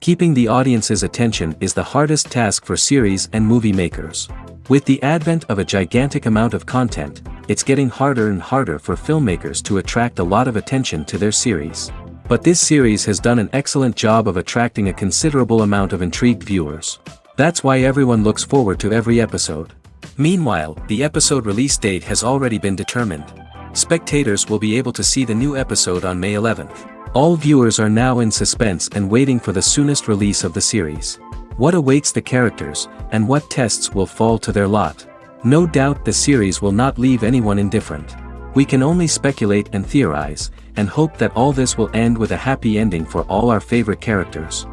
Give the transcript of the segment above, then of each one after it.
Keeping the audience's attention is the hardest task for series and movie makers. With the advent of a gigantic amount of content, it's getting harder and harder for filmmakers to attract a lot of attention to their series. But this series has done an excellent job of attracting a considerable amount of intrigued viewers. That's why everyone looks forward to every episode. Meanwhile, the episode release date has already been determined. Spectators will be able to see the new episode on May 11th. All viewers are now in suspense and waiting for the soonest release of the series. What awaits the characters, and what tests will fall to their lot? No doubt the series will not leave anyone indifferent. We can only speculate and theorize, and hope that all this will end with a happy ending for all our favorite characters.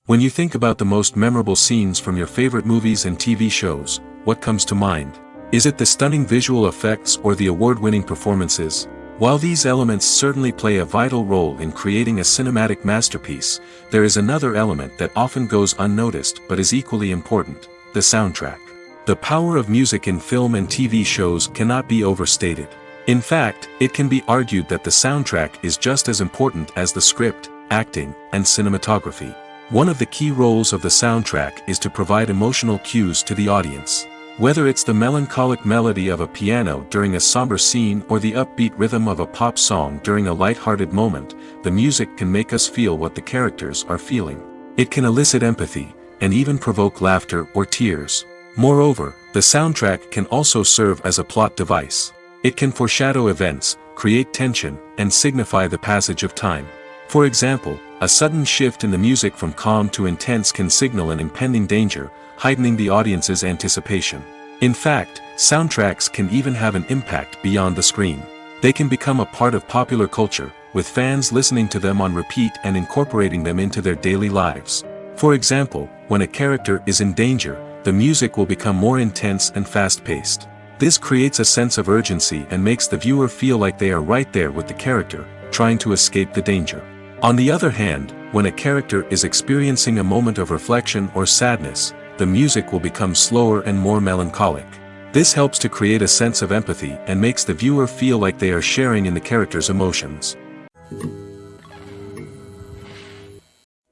When you think about the most memorable scenes from your favorite movies and TV shows, what comes to mind? Is it the stunning visual effects or the award-winning performances? While these elements certainly play a vital role in creating a cinematic masterpiece, there is another element that often goes unnoticed but is equally important: the soundtrack. The power of music in film and TV shows cannot be overstated. In fact, it can be argued that the soundtrack is just as important as the script, acting, and cinematography. One of the key roles of the soundtrack is to provide emotional cues to the audience. Whether it's the melancholic melody of a piano during a somber scene or the upbeat rhythm of a pop song during a light-hearted moment, the music can make us feel what the characters are feeling. It can elicit empathy, and even provoke laughter or tears. Moreover, the soundtrack can also serve as a plot device. It can foreshadow events, create tension, and signify the passage of time. For example, a sudden shift in the music from calm to intense can signal an impending danger, heightening the audience's anticipation. In fact, soundtracks can even have an impact beyond the screen. They can become a part of popular culture, with fans listening to them on repeat and incorporating them into their daily lives. For example, when a character is in danger, the music will become more intense and fast-paced. This creates a sense of urgency and makes the viewer feel like they are right there with the character, trying to escape the danger. On the other hand, when a character is experiencing a moment of reflection or sadness, the music will become slower and more melancholic. This helps to create a sense of empathy and makes the viewer feel like they are sharing in the character's emotions.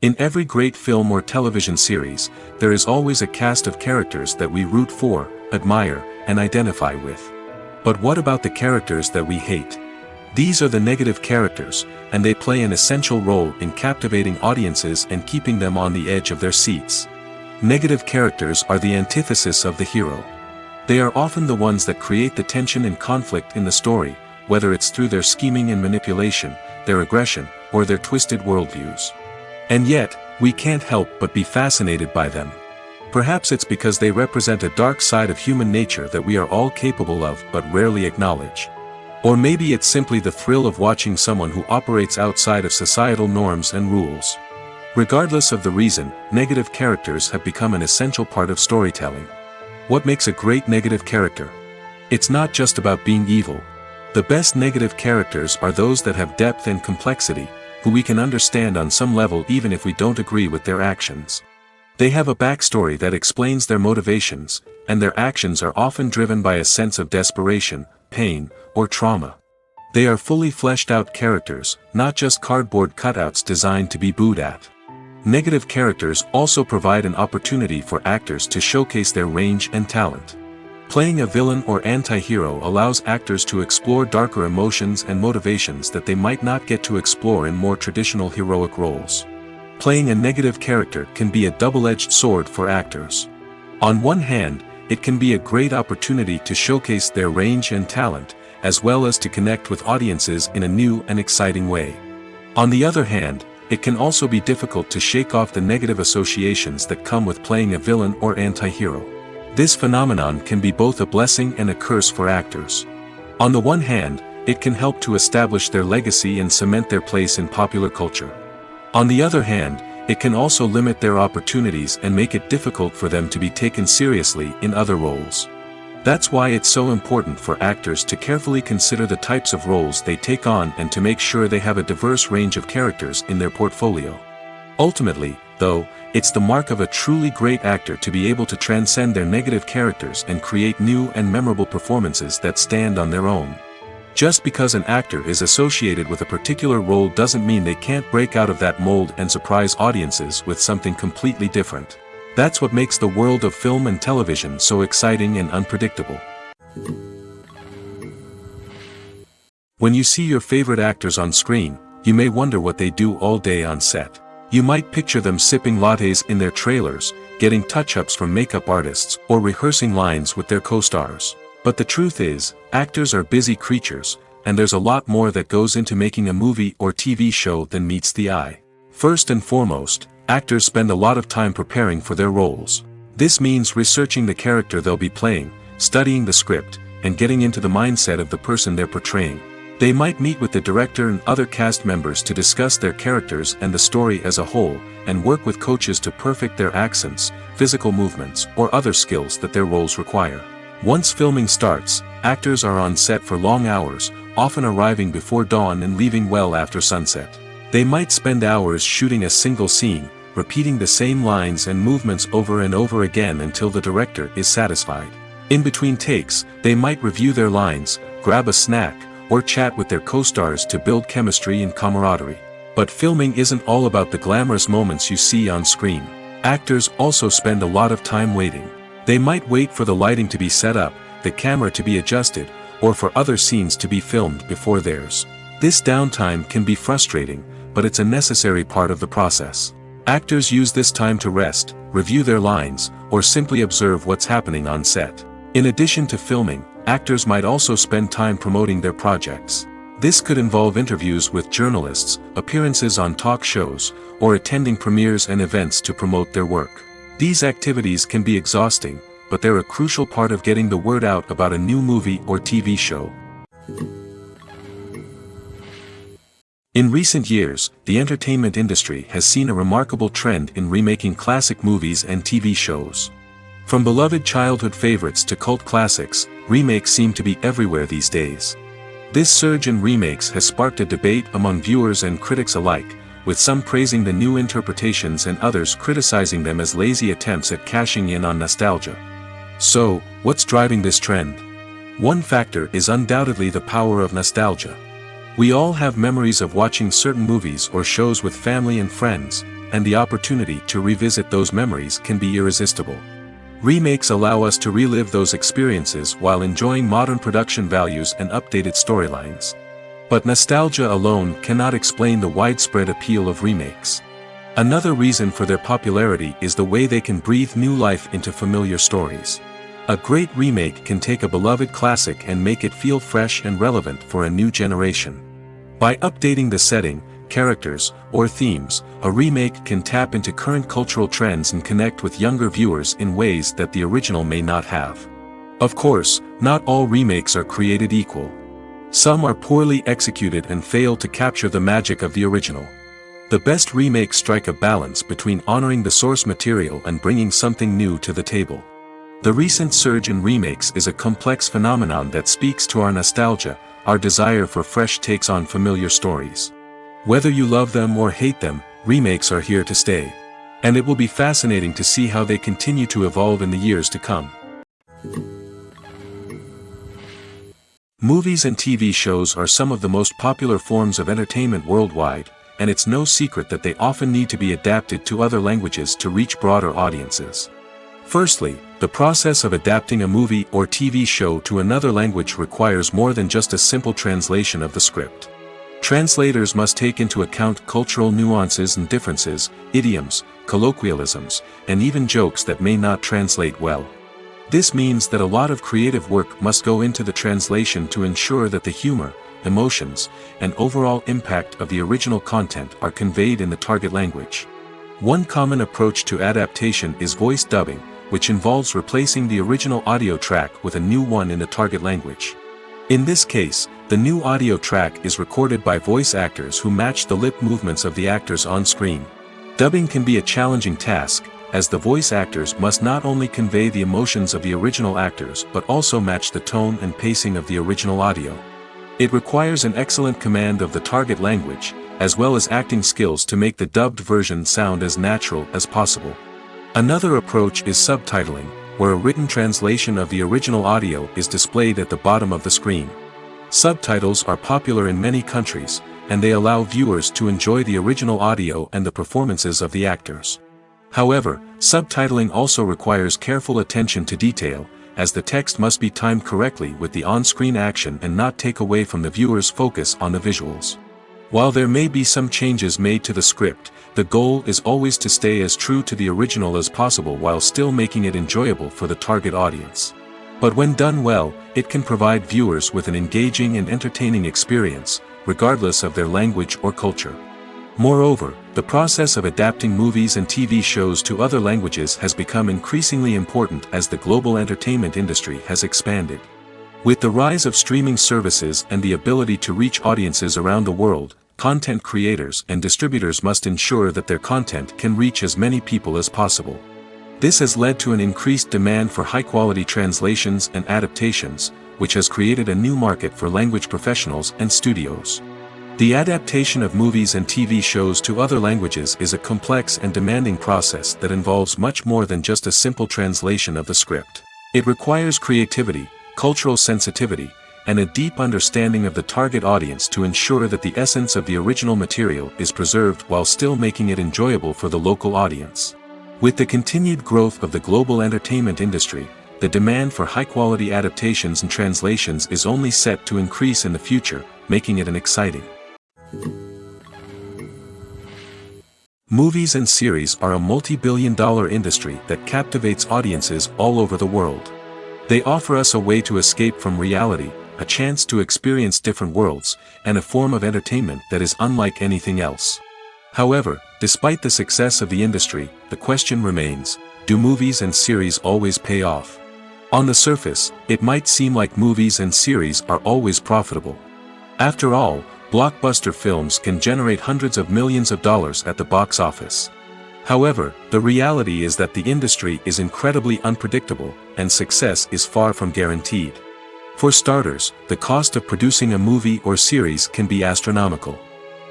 In every great film or television series, there is always a cast of characters that we root for, admire, and identify with. But what about the characters that we hate? These are the negative characters, and they play an essential role in captivating audiences and keeping them on the edge of their seats. Negative characters are the antithesis of the hero. They are often the ones that create the tension and conflict in the story, whether it's through their scheming and manipulation, their aggression, or their twisted worldviews. And yet, we can't help but be fascinated by them. Perhaps it's because they represent a dark side of human nature that we are all capable of but rarely acknowledge. Or maybe it's simply the thrill of watching someone who operates outside of societal norms and rules. Regardless of the reason, negative characters have become an essential part of storytelling. What makes a great negative character? It's not just about being evil. The best negative characters are those that have depth and complexity, who we can understand on some level even if we don't agree with their actions. They have a backstory that explains their motivations, and their actions are often driven by a sense of desperation, pain, or trauma. They are fully fleshed out characters, not just cardboard cutouts designed to be booed at. Negative characters also provide an opportunity for actors to showcase their range and talent. Playing a villain or anti-hero allows actors to explore darker emotions and motivations that they might not get to explore in more traditional heroic roles. Playing a negative character can be a double-edged sword for actors. On one hand, it can be a great opportunity to showcase their range and talent, as well as to connect with audiences in a new and exciting way. On the other hand, it can also be difficult to shake off the negative associations that come with playing a villain or anti-hero. This phenomenon can be both a blessing and a curse for actors. On the one hand, it can help to establish their legacy and cement their place in popular culture. On the other hand, it can also limit their opportunities and make it difficult for them to be taken seriously in other roles. That's why it's so important for actors to carefully consider the types of roles they take on and to make sure they have a diverse range of characters in their portfolio. Ultimately, though, it's the mark of a truly great actor to be able to transcend their negative characters and create new and memorable performances that stand on their own. Just because an actor is associated with a particular role doesn't mean they can't break out of that mold and surprise audiences with something completely different. That's what makes the world of film and television so exciting and unpredictable. When you see your favorite actors on screen, you may wonder what they do all day on set. You might picture them sipping lattes in their trailers, getting touch-ups from makeup artists, or rehearsing lines with their co-stars. But the truth is, actors are busy creatures, and there's a lot more that goes into making a movie or TV show than meets the eye. First and foremost, actors spend a lot of time preparing for their roles. This means researching the character they'll be playing, studying the script, and getting into the mindset of the person they're portraying. They might meet with the director and other cast members to discuss their characters and the story as a whole, and work with coaches to perfect their accents, physical movements, or other skills that their roles require. Once filming starts, actors are on set for long hours, often arriving before dawn and leaving well after sunset. They might spend hours shooting a single scene, repeating the same lines and movements over and over again until the director is satisfied. In between takes, they might review their lines, grab a snack, or chat with their co-stars to build chemistry and camaraderie. But filming isn't all about the glamorous moments you see on screen. Actors also spend a lot of time waiting. They might wait for the lighting to be set up, the camera to be adjusted, or for other scenes to be filmed before theirs. This downtime can be frustrating, but it's a necessary part of the process. Actors use this time to rest, review their lines, or simply observe what's happening on set. In addition to filming, actors might also spend time promoting their projects. This could involve interviews with journalists, appearances on talk shows, or attending premieres and events to promote their work. These activities can be exhausting, but they're a crucial part of getting the word out about a new movie or TV show. In recent years, the entertainment industry has seen a remarkable trend in remaking classic movies and TV shows. From beloved childhood favorites to cult classics, remakes seem to be everywhere these days. This surge in remakes has sparked a debate among viewers and critics alike, with some praising the new interpretations and others criticizing them as lazy attempts at cashing in on nostalgia. So, what's driving this trend? One factor is undoubtedly the power of nostalgia. We all have memories of watching certain movies or shows with family and friends, and the opportunity to revisit those memories can be irresistible. Remakes allow us to relive those experiences while enjoying modern production values and updated storylines. But nostalgia alone cannot explain the widespread appeal of remakes. Another reason for their popularity is the way they can breathe new life into familiar stories. A great remake can take a beloved classic and make it feel fresh and relevant for a new generation. By updating the setting, characters, or themes, a remake can tap into current cultural trends and connect with younger viewers in ways that the original may not have. Of course, not all remakes are created equal. Some are poorly executed and fail to capture the magic of the original. The best remakes strike a balance between honoring the source material and bringing something new to the table. The recent surge in remakes is a complex phenomenon that speaks to our nostalgia, our desire for fresh takes on familiar stories. Whether you love them or hate them, remakes are here to stay. And it will be fascinating to see how they continue to evolve in the years to come. Movies and TV shows are some of the most popular forms of entertainment worldwide, and it's no secret that they often need to be adapted to other languages to reach broader audiences. Firstly, the process of adapting a movie or TV show to another language requires more than just a simple translation of the script. Translators must take into account cultural nuances and differences, idioms, colloquialisms, and even jokes that may not translate well. This means that a lot of creative work must go into the translation to ensure that the humor, emotions, and overall impact of the original content are conveyed in the target language. One common approach to adaptation is voice dubbing, which involves replacing the original audio track with a new one in the target language. In this case, the new audio track is recorded by voice actors who match the lip movements of the actors on screen. Dubbing can be a challenging task, as the voice actors must not only convey the emotions of the original actors but also match the tone and pacing of the original audio. It requires an excellent command of the target language, as well as acting skills to make the dubbed version sound as natural as possible. Another approach is subtitling, where a written translation of the original audio is displayed at the bottom of the screen. Subtitles are popular in many countries, and they allow viewers to enjoy the original audio and the performances of the actors. However, subtitling also requires careful attention to detail, as the text must be timed correctly with the on-screen action and not take away from the viewer's focus on the visuals. While there may be some changes made to the script, the goal is always to stay as true to the original as possible while still making it enjoyable for the target audience. But when done well, it can provide viewers with an engaging and entertaining experience, regardless of their language or culture. Moreover, the process of adapting movies and TV shows to other languages has become increasingly important as the global entertainment industry has expanded. With the rise of streaming services and the ability to reach audiences around the world, content creators and distributors must ensure that their content can reach as many people as possible. This has led to an increased demand for high-quality translations and adaptations, which has created a new market for language professionals and studios. The adaptation of movies and TV shows to other languages is a complex and demanding process that involves much more than just a simple translation of the script. It requires creativity, cultural sensitivity, and a deep understanding of the target audience to ensure that the essence of the original material is preserved while still making it enjoyable for the local audience. With the continued growth of the global entertainment industry, the demand for high-quality adaptations and translations is only set to increase in the future, making it an exciting. Movies and series are a multi-billion-dollar industry that captivates audiences all over the world. They offer us a way to escape from reality, a chance to experience different worlds, and a form of entertainment that is unlike anything else. However, despite the success of the industry, the question remains, do movies and series always pay off? On the surface, it might seem like movies and series are always profitable. After all, blockbuster films can generate hundreds of millions of dollars at the box office. However, the reality is that the industry is incredibly unpredictable, and success is far from guaranteed. For starters, the cost of producing a movie or series can be astronomical.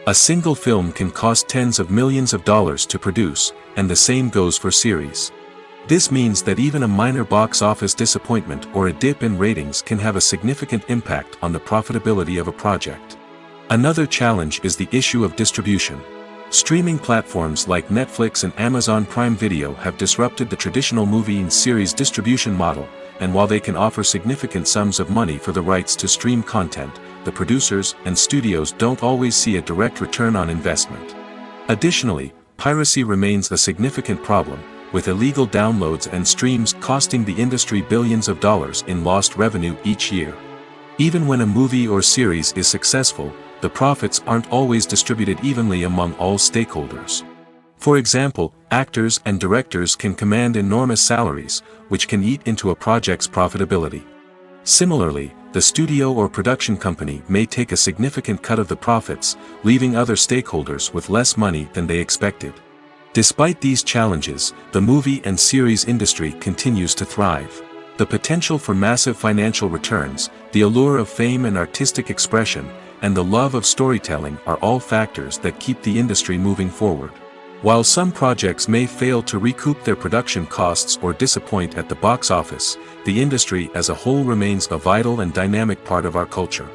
A single film can cost tens of millions of dollars to produce, and the same goes for series. This means that even a minor box office disappointment or a dip in ratings can have a significant impact on the profitability of a project. Another challenge is the issue of distribution. Streaming platforms like Netflix and Amazon Prime Video have disrupted the traditional movie and series distribution model, and while they can offer significant sums of money for the rights to stream content, the producers and studios don't always see a direct return on investment. Additionally, piracy remains a significant problem, with illegal downloads and streams costing the industry billions of dollars in lost revenue each year. Even when a movie or series is successful, the profits aren't always distributed evenly among all stakeholders. For example, actors and directors can command enormous salaries, which can eat into a project's profitability. Similarly, the studio or production company may take a significant cut of the profits, leaving other stakeholders with less money than they expected. Despite these challenges, the movie and series industry continues to thrive. The potential for massive financial returns, the allure of fame and artistic expression, and the love of storytelling are all factors that keep the industry moving forward. While some projects may fail to recoup their production costs or disappoint at the box office, the industry as a whole remains a vital and dynamic part of our culture.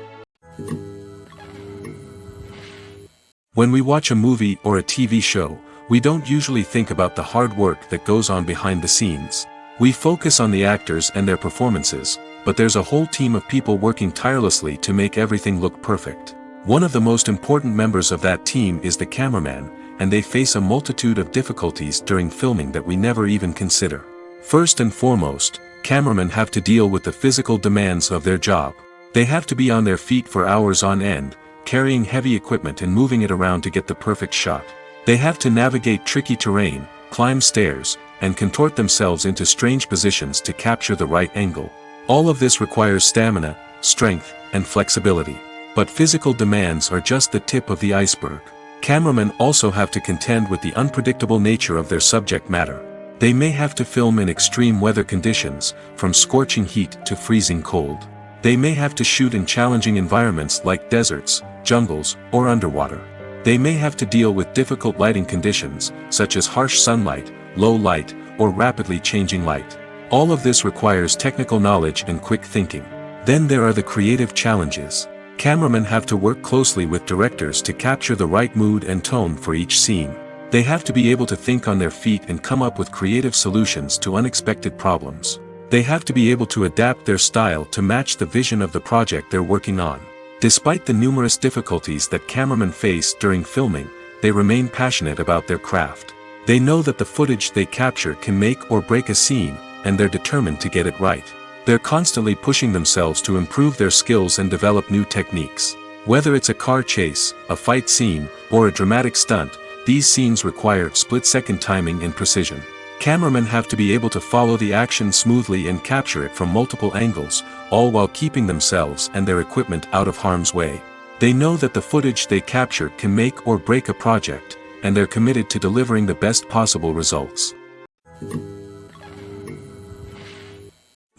When we watch a movie or a TV show, we don't usually think about the hard work that goes on behind the scenes. We focus on the actors and their performances, but there's a whole team of people working tirelessly to make everything look perfect. One of the most important members of that team is the cameraman, and they face a multitude of difficulties during filming that we never even consider. First and foremost, cameramen have to deal with the physical demands of their job. They have to be on their feet for hours on end, carrying heavy equipment and moving it around to get the perfect shot. They have to navigate tricky terrain, climb stairs, and contort themselves into strange positions to capture the right angle. All of this requires stamina, strength, and flexibility. But physical demands are just the tip of the iceberg. Cameramen also have to contend with the unpredictable nature of their subject matter. They may have to film in extreme weather conditions, from scorching heat to freezing cold. They may have to shoot in challenging environments like deserts, jungles, or underwater. They may have to deal with difficult lighting conditions, such as harsh sunlight, low light, or rapidly changing light. All of this requires technical knowledge and quick thinking. Then there are the creative challenges. Cameramen have to work closely with directors to capture the right mood and tone for each scene. They have to be able to think on their feet and come up with creative solutions to unexpected problems. They have to be able to adapt their style to match the vision of the project they're working on. Despite the numerous difficulties that cameramen face during filming, they remain passionate about their craft. They know that the footage they capture can make or break a scene, and they're determined to get it right. They're constantly pushing themselves to improve their skills and develop new techniques. Whether it's a car chase, a fight scene, or a dramatic stunt, these scenes require split-second timing and precision. Cameramen have to be able to follow the action smoothly and capture it from multiple angles, all while keeping themselves and their equipment out of harm's way. They know that the footage they capture can make or break a project, and they're committed to delivering the best possible results.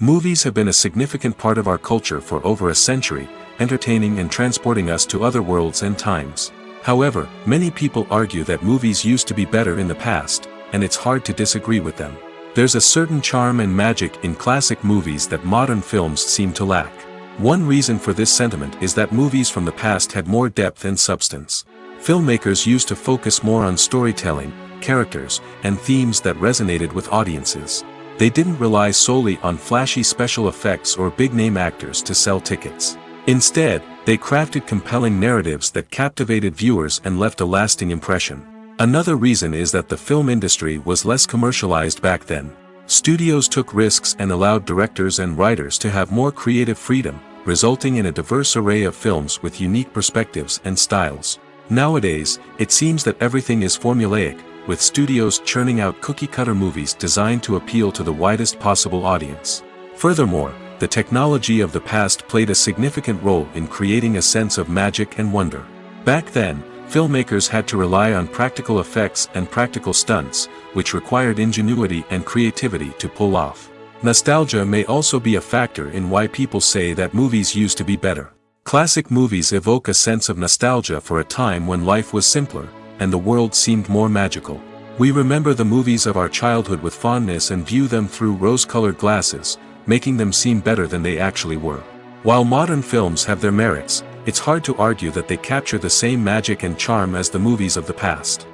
Movies have been a significant part of our culture for over a century, entertaining and transporting us to other worlds and times. However, many people argue that movies used to be better in the past, and it's hard to disagree with them. There's a certain charm and magic in classic movies that modern films seem to lack. One reason for this sentiment is that movies from the past had more depth and substance. Filmmakers used to focus more on storytelling, characters, and themes that resonated with audiences. They didn't rely solely on flashy special effects or big-name actors to sell tickets. Instead, they crafted compelling narratives that captivated viewers and left a lasting impression. Another reason is that the film industry was less commercialized back then. Studios took risks and allowed directors and writers to have more creative freedom, resulting in a diverse array of films with unique perspectives and styles. Nowadays, it seems that everything is formulaic, with studios churning out cookie-cutter movies designed to appeal to the widest possible audience. Furthermore, the technology of the past played a significant role in creating a sense of magic and wonder. Back then, filmmakers had to rely on practical effects and practical stunts, which required ingenuity and creativity to pull off. Nostalgia may also be a factor in why people say that movies used to be better. Classic movies evoke a sense of nostalgia for a time when life was simpler, and the world seemed more magical. We remember the movies of our childhood with fondness and view them through rose-colored glasses, making them seem better than they actually were. While modern films have their merits, it's hard to argue that they capture the same magic and charm as the movies of the past.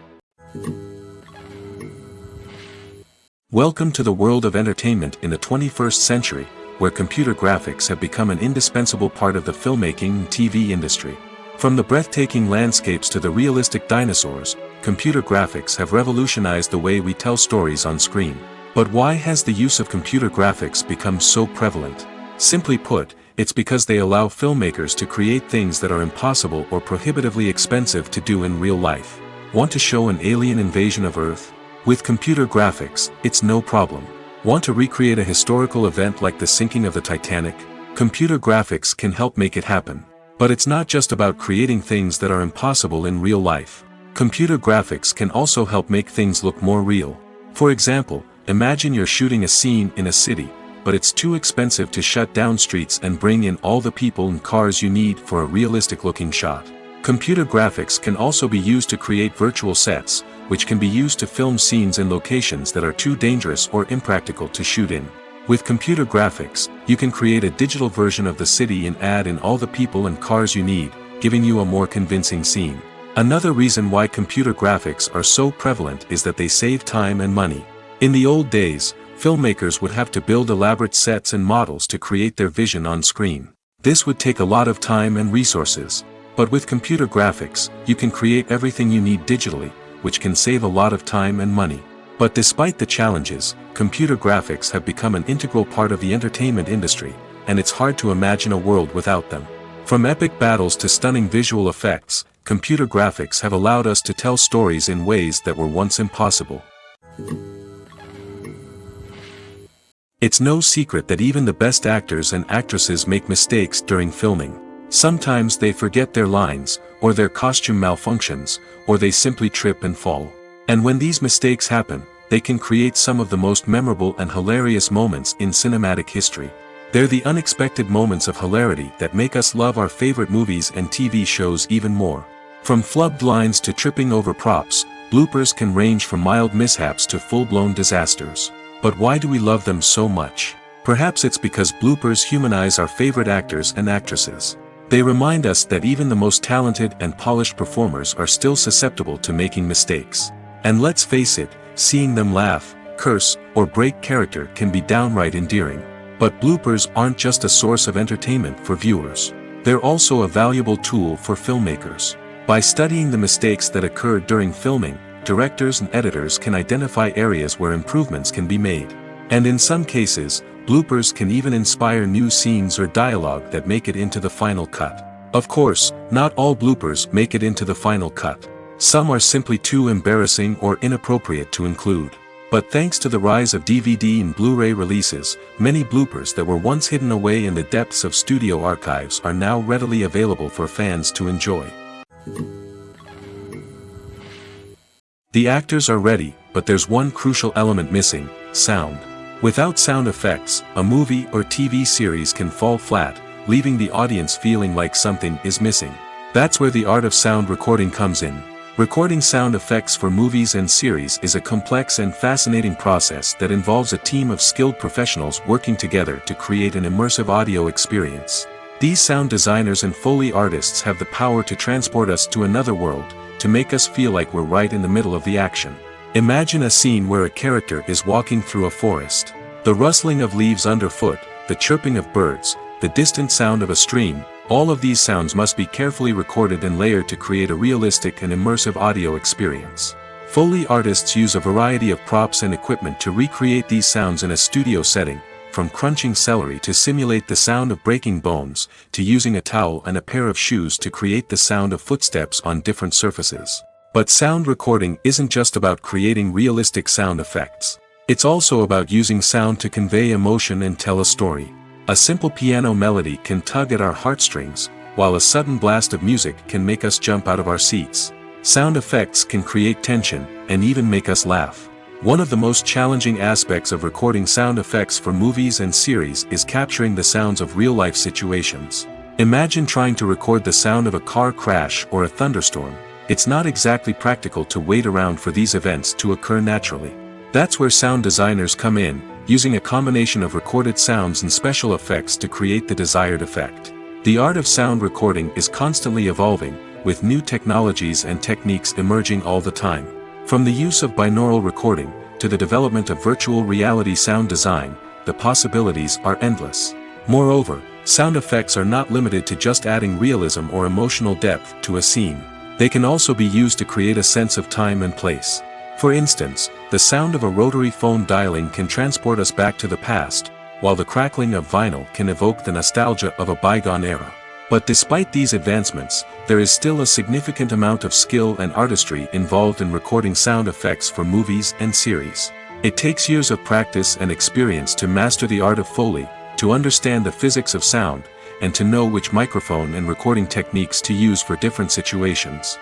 Welcome to the world of entertainment in the 21st century, where computer graphics have become an indispensable part of the filmmaking and TV industry. From the breathtaking landscapes to the realistic dinosaurs, computer graphics have revolutionized the way we tell stories on screen. But why has the use of computer graphics become so prevalent? Simply put, it's because they allow filmmakers to create things that are impossible or prohibitively expensive to do in real life. Want to show an alien invasion of Earth? With computer graphics, it's no problem. Want to recreate a historical event like the sinking of the Titanic? Computer graphics can help make it happen. But it's not just about creating things that are impossible in real life. Computer graphics can also help make things look more real. For example, imagine you're shooting a scene in a city, but it's too expensive to shut down streets and bring in all the people and cars you need for a realistic-looking shot. Computer graphics can also be used to create virtual sets, which can be used to film scenes in locations that are too dangerous or impractical to shoot in. With computer graphics, you can create a digital version of the city and add in all the people and cars you need, giving you a more convincing scene. Another reason why computer graphics are so prevalent is that they save time and money. In the old days, filmmakers would have to build elaborate sets and models to create their vision on screen. This would take a lot of time and resources. But with computer graphics, you can create everything you need digitally, which can save a lot of time and money. But despite the challenges, computer graphics have become an integral part of the entertainment industry, and it's hard to imagine a world without them. From epic battles to stunning visual effects, computer graphics have allowed us to tell stories in ways that were once impossible. It's no secret that even the best actors and actresses make mistakes during filming. Sometimes they forget their lines, or their costume malfunctions, or they simply trip and fall. And when these mistakes happen, they can create some of the most memorable and hilarious moments in cinematic history. They're the unexpected moments of hilarity that make us love our favorite movies and TV shows even more. From flubbed lines to tripping over props, bloopers can range from mild mishaps to full-blown disasters. But why do we love them so much? Perhaps it's because bloopers humanize our favorite actors and actresses. They remind us that even the most talented and polished performers are still susceptible to making mistakes. And let's face it, seeing them laugh, curse, or break character can be downright endearing. But bloopers aren't just a source of entertainment for viewers. They're also a valuable tool for filmmakers. By studying the mistakes that occurred during filming, directors and editors can identify areas where improvements can be made. And in some cases, bloopers can even inspire new scenes or dialogue that make it into the final cut. Of course, not all bloopers make it into the final cut. Some are simply too embarrassing or inappropriate to include. But thanks to the rise of DVD and Blu-ray releases, many bloopers that were once hidden away in the depths of studio archives are now readily available for fans to enjoy. The actors are ready, but there's one crucial element missing: sound. Without sound effects, a movie or TV series can fall flat, leaving the audience feeling like something is missing. That's where the art of sound recording comes in. Recording sound effects for movies and series is a complex and fascinating process that involves a team of skilled professionals working together to create an immersive audio experience. These sound designers and Foley artists have the power to transport us to another world, to make us feel like we're right in the middle of the action. Imagine a scene where a character is walking through a forest. The rustling of leaves underfoot, the chirping of birds, the distant sound of a stream, all of these sounds must be carefully recorded and layered to create a realistic and immersive audio experience. Foley artists use a variety of props and equipment to recreate these sounds in a studio setting, from crunching celery to simulate the sound of breaking bones, to using a towel and a pair of shoes to create the sound of footsteps on different surfaces. But sound recording isn't just about creating realistic sound effects. It's also about using sound to convey emotion and tell a story. A simple piano melody can tug at our heartstrings, while a sudden blast of music can make us jump out of our seats. Sound effects can create tension, and even make us laugh. One of the most challenging aspects of recording sound effects for movies and series is capturing the sounds of real-life situations. Imagine trying to record the sound of a car crash or a thunderstorm. It's not exactly practical to wait around for these events to occur naturally. That's where sound designers come in, using a combination of recorded sounds and special effects to create the desired effect. The art of sound recording is constantly evolving, with new technologies and techniques emerging all the time. From the use of binaural recording, to the development of virtual reality sound design, the possibilities are endless. Moreover, sound effects are not limited to just adding realism or emotional depth to a scene. They can also be used to create a sense of time and place. For instance, the sound of a rotary phone dialing can transport us back to the past, while the crackling of vinyl can evoke the nostalgia of a bygone era. But despite these advancements, there is still a significant amount of skill and artistry involved in recording sound effects for movies and series. It takes years of practice and experience to master the art of Foley, to understand the physics of sound, and to know which microphone and recording techniques to use for different situations.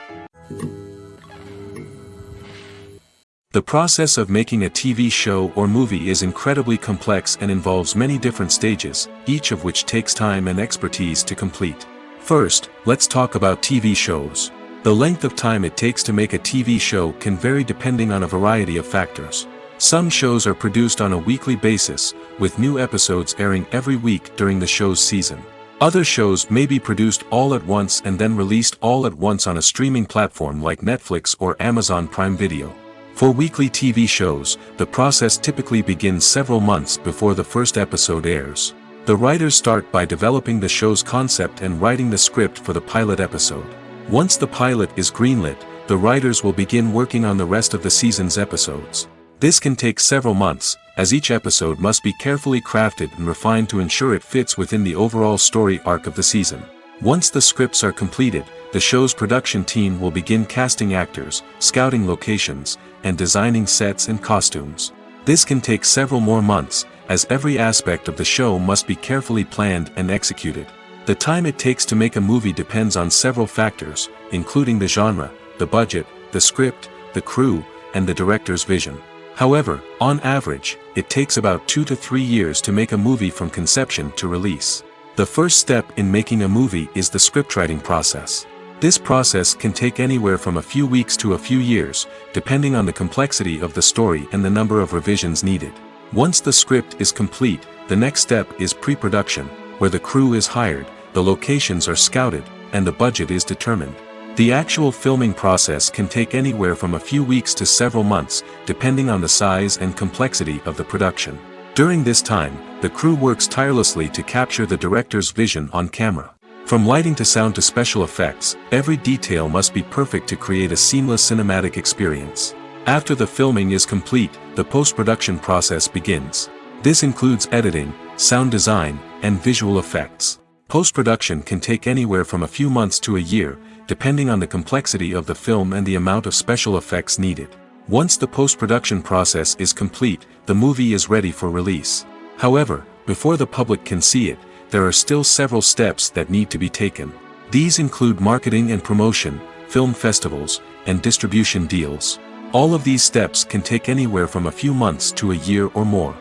The process of making a TV show or movie is incredibly complex and involves many different stages, each of which takes time and expertise to complete. First, let's talk about TV shows. The length of time it takes to make a TV show can vary depending on a variety of factors. Some shows are produced on a weekly basis, with new episodes airing every week during the show's season. Other shows may be produced all at once and then released all at once on a streaming platform like Netflix or Amazon Prime Video. For weekly TV shows, the process typically begins several months before the first episode airs. The writers start by developing the show's concept and writing the script for the pilot episode. Once the pilot is greenlit, the writers will begin working on the rest of the season's episodes. This can take several months, as each episode must be carefully crafted and refined to ensure it fits within the overall story arc of the season. Once the scripts are completed, the show's production team will begin casting actors, scouting locations, and designing sets and costumes. This can take several more months, as every aspect of the show must be carefully planned and executed. The time it takes to make a movie depends on several factors, including the genre, the budget, the script, the crew, and the director's vision. However, on average, it takes about 2 to 3 years to make a movie from conception to release. The first step in making a movie is the scriptwriting process. This process can take anywhere from a few weeks to a few years, depending on the complexity of the story and the number of revisions needed. Once the script is complete, the next step is pre-production, where the crew is hired, the locations are scouted, and the budget is determined. The actual filming process can take anywhere from a few weeks to several months, depending on the size and complexity of the production. During this time, the crew works tirelessly to capture the director's vision on camera. From lighting to sound to special effects, every detail must be perfect to create a seamless cinematic experience. After the filming is complete, the post-production process begins. This includes editing, sound design, and visual effects. Post-production can take anywhere from a few months to a year, depending on the complexity of the film and the amount of special effects needed. Once the post-production process is complete, the movie is ready for release. However, before the public can see it, there are still several steps that need to be taken. These include marketing and promotion, film festivals, and distribution deals. All of these steps can take anywhere from a few months to a year or more.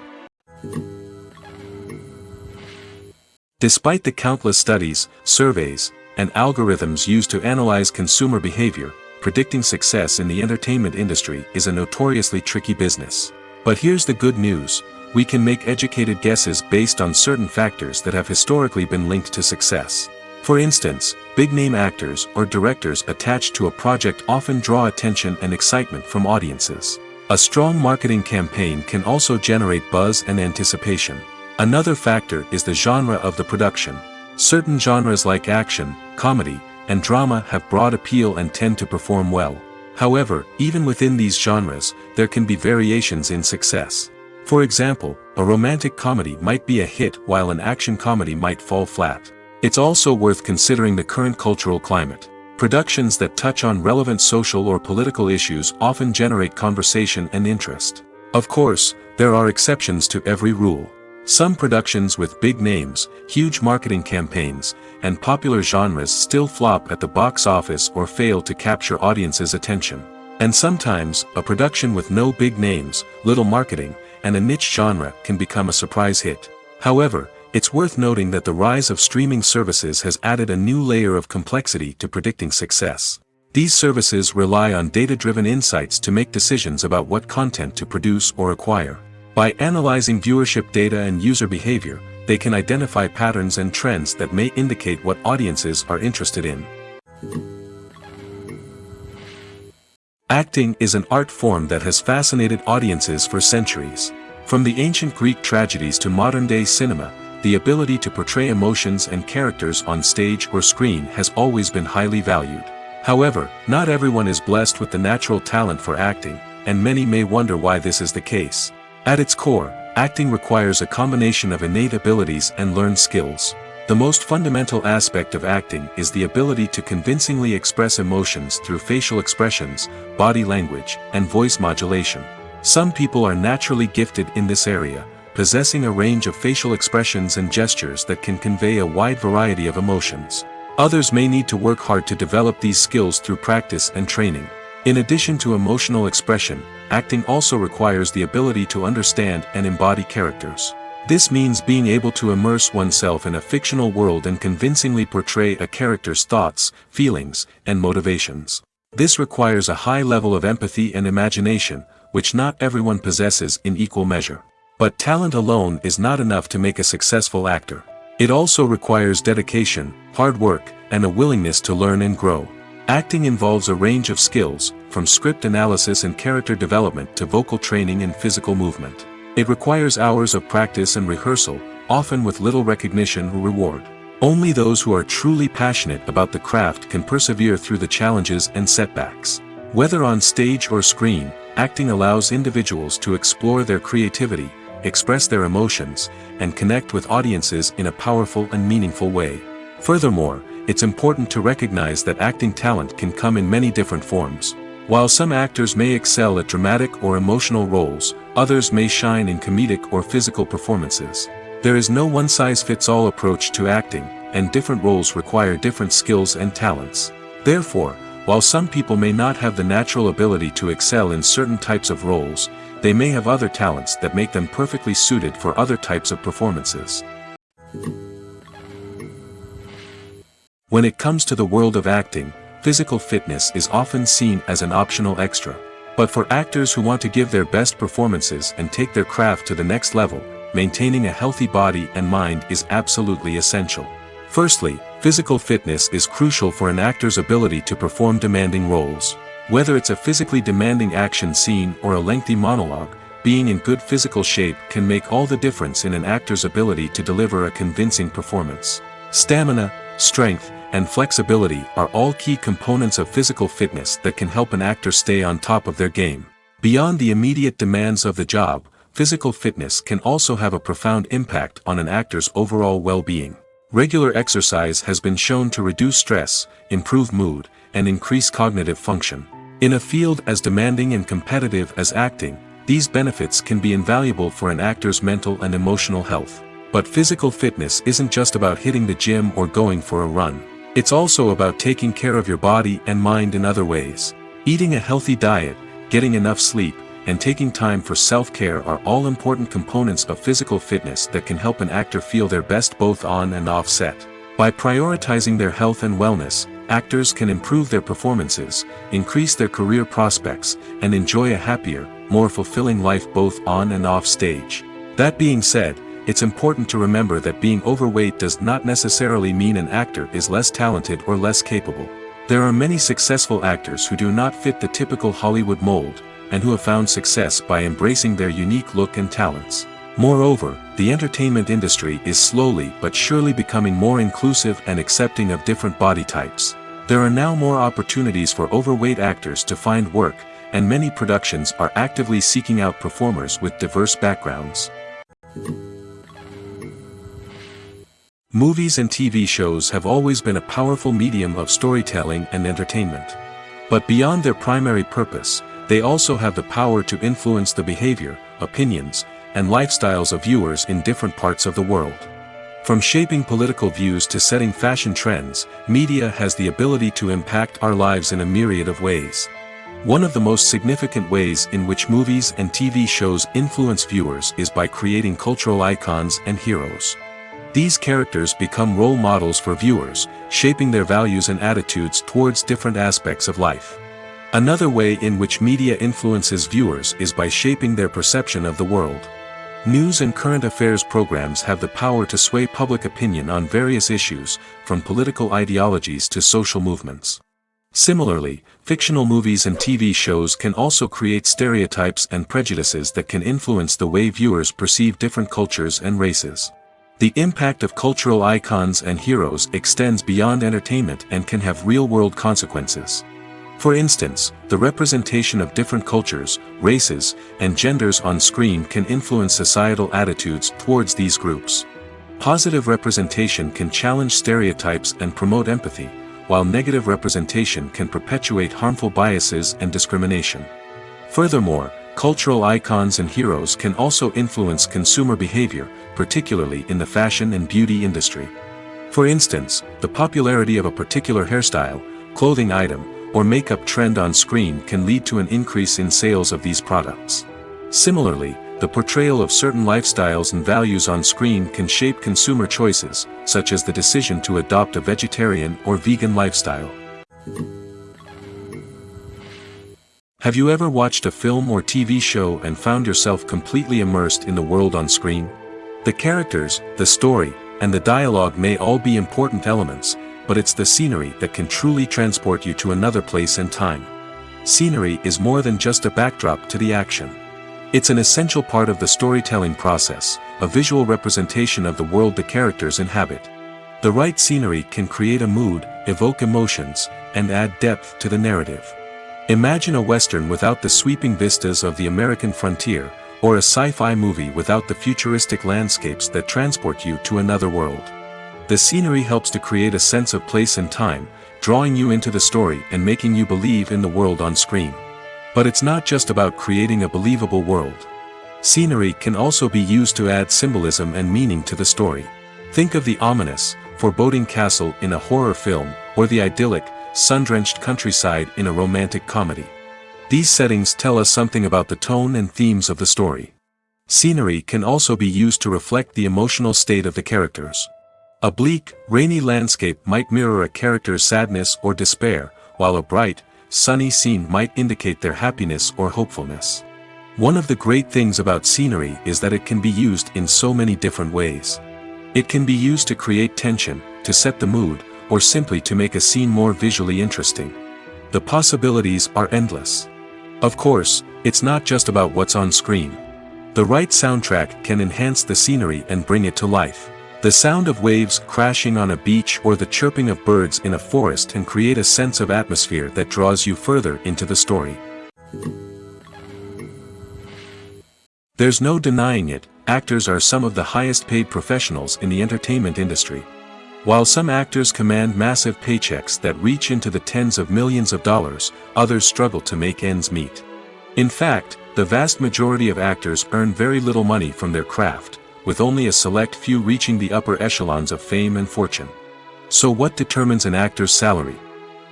Despite the countless studies, surveys, and algorithms used to analyze consumer behavior, predicting success in the entertainment industry is a notoriously tricky business. But here's the good news: we can make educated guesses based on certain factors that have historically been linked to success. For instance, big-name actors or directors attached to a project often draw attention and excitement from audiences. A strong marketing campaign can also generate buzz and anticipation. Another factor is the genre of the production. Certain genres like action, comedy, and drama have broad appeal and tend to perform well. However, even within these genres, there can be variations in success. For example, a romantic comedy might be a hit while an action comedy might fall flat. It's also worth considering the current cultural climate. Productions that touch on relevant social or political issues often generate conversation and interest. Of course, there are exceptions to every rule. Some productions with big names, huge marketing campaigns, and popular genres still flop at the box office or fail to capture audiences' attention. And sometimes, a production with no big names, little marketing, and a niche genre can become a surprise hit. However, it's worth noting that the rise of streaming services has added a new layer of complexity to predicting success. These services rely on data-driven insights to make decisions about what content to produce or acquire. By analyzing viewership data and user behavior, they can identify patterns and trends that may indicate what audiences are interested in. Acting is an art form that has fascinated audiences for centuries. From the ancient Greek tragedies to modern-day cinema, the ability to portray emotions and characters on stage or screen has always been highly valued. However, not everyone is blessed with the natural talent for acting, and many may wonder why this is the case. At its core, acting requires a combination of innate abilities and learned skills. The most fundamental aspect of acting is the ability to convincingly express emotions through facial expressions, body language, and voice modulation. Some people are naturally gifted in this area, possessing a range of facial expressions and gestures that can convey a wide variety of emotions. Others may need to work hard to develop these skills through practice and training. In addition to emotional expression, acting also requires the ability to understand and embody characters. This means being able to immerse oneself in a fictional world and convincingly portray a character's thoughts, feelings, and motivations. This requires a high level of empathy and imagination, which not everyone possesses in equal measure. But talent alone is not enough to make a successful actor. It also requires dedication, hard work, and a willingness to learn and grow. Acting involves a range of skills, from script analysis and character development to vocal training and physical movement. It requires hours of practice and rehearsal, often with little recognition or reward. Only those who are truly passionate about the craft can persevere through the challenges and setbacks. Whether on stage or screen, acting allows individuals to explore their creativity, express their emotions, and connect with audiences in a powerful and meaningful way. Furthermore, it's important to recognize that acting talent can come in many different forms. While some actors may excel at dramatic or emotional roles, others may shine in comedic or physical performances. There is no one-size-fits-all approach to acting, and different roles require different skills and talents. Therefore, while some people may not have the natural ability to excel in certain types of roles, they may have other talents that make them perfectly suited for other types of performances. When it comes to the world of acting, physical fitness is often seen as an optional extra. But for actors who want to give their best performances and take their craft to the next level, maintaining a healthy body and mind is absolutely essential. Firstly, physical fitness is crucial for an actor's ability to perform demanding roles. Whether it's a physically demanding action scene or a lengthy monologue, being in good physical shape can make all the difference in an actor's ability to deliver a convincing performance. Stamina, strength, and flexibility are all key components of physical fitness that can help an actor stay on top of their game. Beyond the immediate demands of the job, physical fitness can also have a profound impact on an actor's overall well-being. Regular exercise has been shown to reduce stress, improve mood, and increase cognitive function. In a field as demanding and competitive as acting, these benefits can be invaluable for an actor's mental and emotional health. But physical fitness isn't just about hitting the gym or going for a run. It's also about taking care of your body and mind in other ways. Eating a healthy diet, getting enough sleep, and taking time for self-care are all important components of physical fitness that can help an actor feel their best both on and off set. By prioritizing their health and wellness, actors can improve their performances, increase their career prospects, and enjoy a happier, more fulfilling life both on and off stage. That being said, it's important to remember that being overweight does not necessarily mean an actor is less talented or less capable. There are many successful actors who do not fit the typical Hollywood mold, and who have found success by embracing their unique look and talents. Moreover, the entertainment industry is slowly but surely becoming more inclusive and accepting of different body types. There are now more opportunities for overweight actors to find work, and many productions are actively seeking out performers with diverse backgrounds. Movies and TV shows have always been a powerful medium of storytelling and entertainment. But beyond their primary purpose, they also have the power to influence the behavior, opinions, and lifestyles of viewers in different parts of the world. From shaping political views to setting fashion trends, media has the ability to impact our lives in a myriad of ways. One of the most significant ways in which movies and TV shows influence viewers is by creating cultural icons and heroes. These characters become role models for viewers, shaping their values and attitudes towards different aspects of life. Another way in which media influences viewers is by shaping their perception of the world. News and current affairs programs have the power to sway public opinion on various issues, from political ideologies to social movements. Similarly, fictional movies and TV shows can also create stereotypes and prejudices that can influence the way viewers perceive different cultures and races. The impact of cultural icons and heroes extends beyond entertainment and can have real-world consequences. For instance, the representation of different cultures, races, and genders on screen can influence societal attitudes towards these groups. Positive representation can challenge stereotypes and promote empathy, while negative representation can perpetuate harmful biases and discrimination. Furthermore, cultural icons and heroes can also influence consumer behavior, particularly in the fashion and beauty industry. For instance, the popularity of a particular hairstyle, clothing item, or makeup trend on screen can lead to an increase in sales of these products. Similarly, the portrayal of certain lifestyles and values on screen can shape consumer choices, such as the decision to adopt a vegetarian or vegan lifestyle. Have you ever watched a film or TV show and found yourself completely immersed in the world on screen? The characters, the story, and the dialogue may all be important elements, but it's the scenery that can truly transport you to another place and time. Scenery is more than just a backdrop to the action. It's an essential part of the storytelling process, a visual representation of the world the characters inhabit. The right scenery can create a mood, evoke emotions, and add depth to the narrative. Imagine a Western without the sweeping vistas of the American frontier, or a sci-fi movie without the futuristic landscapes that transport you to another world. The scenery helps to create a sense of place and time, drawing you into the story and making you believe in the world on screen. But it's not just about creating a believable world. Scenery can also be used to add symbolism and meaning to the story. Think of the ominous, foreboding castle in a horror film, or the idyllic, sun-drenched countryside in a romantic comedy. These settings tell us something about the tone and themes of the story. Scenery can also be used to reflect the emotional state of the characters. A bleak, rainy landscape might mirror a character's sadness or despair, while a bright, sunny scene might indicate their happiness or hopefulness. One of the great things about scenery is that it can be used in so many different ways. It can be used to create tension, to set the mood, or simply to make a scene more visually interesting. The possibilities are endless. Of course, it's not just about what's on screen. The right soundtrack can enhance the scenery and bring it to life. The sound of waves crashing on a beach or the chirping of birds in a forest can create a sense of atmosphere that draws you further into the story. There's no denying it, actors are some of the highest paid professionals in the entertainment industry. While some actors command massive paychecks that reach into the tens of millions of dollars, others struggle to make ends meet. In fact, the vast majority of actors earn very little money from their craft, with only a select few reaching the upper echelons of fame and fortune. So what determines an actor's salary?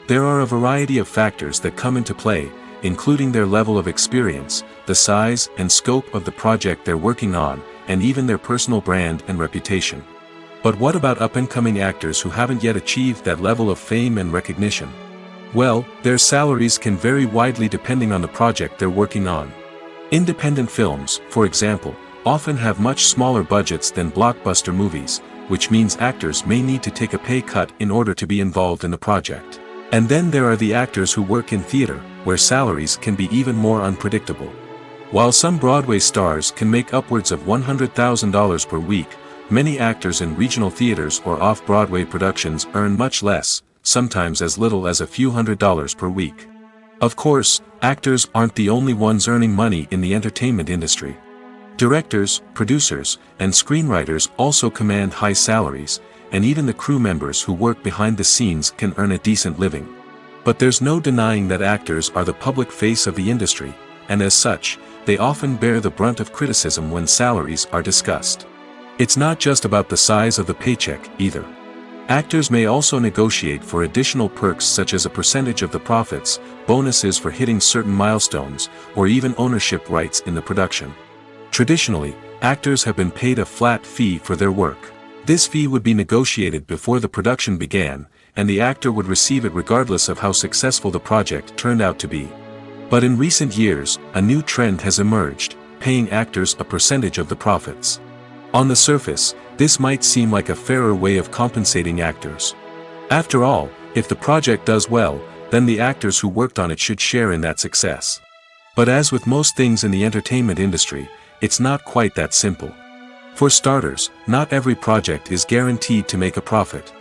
There are a variety of factors that come into play, including their level of experience, the size and scope of the project they're working on, and even their personal brand and reputation. But what about up-and-coming actors who haven't yet achieved that level of fame and recognition? Well, their salaries can vary widely depending on the project they're working on. Independent films, for example, often have much smaller budgets than blockbuster movies, which means actors may need to take a pay cut in order to be involved in the project. And then there are the actors who work in theater, where salaries can be even more unpredictable. While some Broadway stars can make upwards of $100,000 per week, many actors in regional theaters or off-Broadway productions earn much less, sometimes as little as a few $100s per week. Of course, actors aren't the only ones earning money in the entertainment industry. Directors, producers, and screenwriters also command high salaries, and even the crew members who work behind the scenes can earn a decent living. But there's no denying that actors are the public face of the industry, and as such, they often bear the brunt of criticism when salaries are discussed. It's not just about the size of the paycheck, either. Actors may also negotiate for additional perks such as a percentage of the profits, bonuses for hitting certain milestones, or even ownership rights in the production. Traditionally, actors have been paid a flat fee for their work. This fee would be negotiated before the production began, and the actor would receive it regardless of how successful the project turned out to be. But in recent years, a new trend has emerged, paying actors a percentage of the profits. On the surface, this might seem like a fairer way of compensating actors. After all, if the project does well, then the actors who worked on it should share in that success. But as with most things in the entertainment industry, it's not quite that simple. For starters, not every project is guaranteed to make a profit.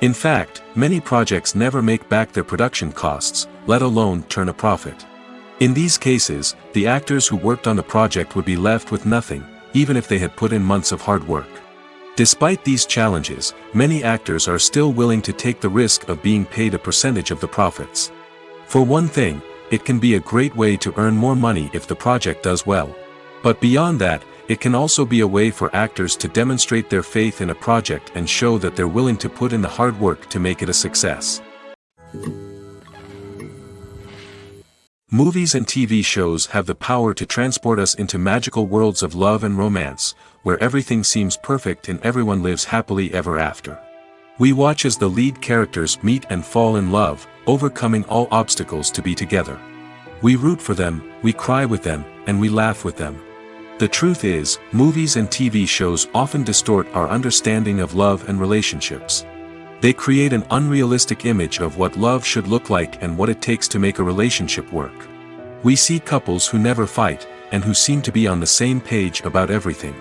In fact, many projects never make back their production costs, let alone turn a profit. In these cases, the actors who worked on the project would be left with nothing, even if they had put in months of hard work. Despite these challenges, many actors are still willing to take the risk of being paid a percentage of the profits. For one thing, it can be a great way to earn more money if the project does well. But beyond that, it can also be a way for actors to demonstrate their faith in a project and show that they're willing to put in the hard work to make it a success. Movies and TV shows have the power to transport us into magical worlds of love and romance, where everything seems perfect and everyone lives happily ever after. We watch as the lead characters meet and fall in love, overcoming all obstacles to be together. We root for them, we cry with them, and we laugh with them. The truth is, movies and TV shows often distort our understanding of love and relationships. They create an unrealistic image of what love should look like and what it takes to make a relationship work. We see couples who never fight, and who seem to be on the same page about everything.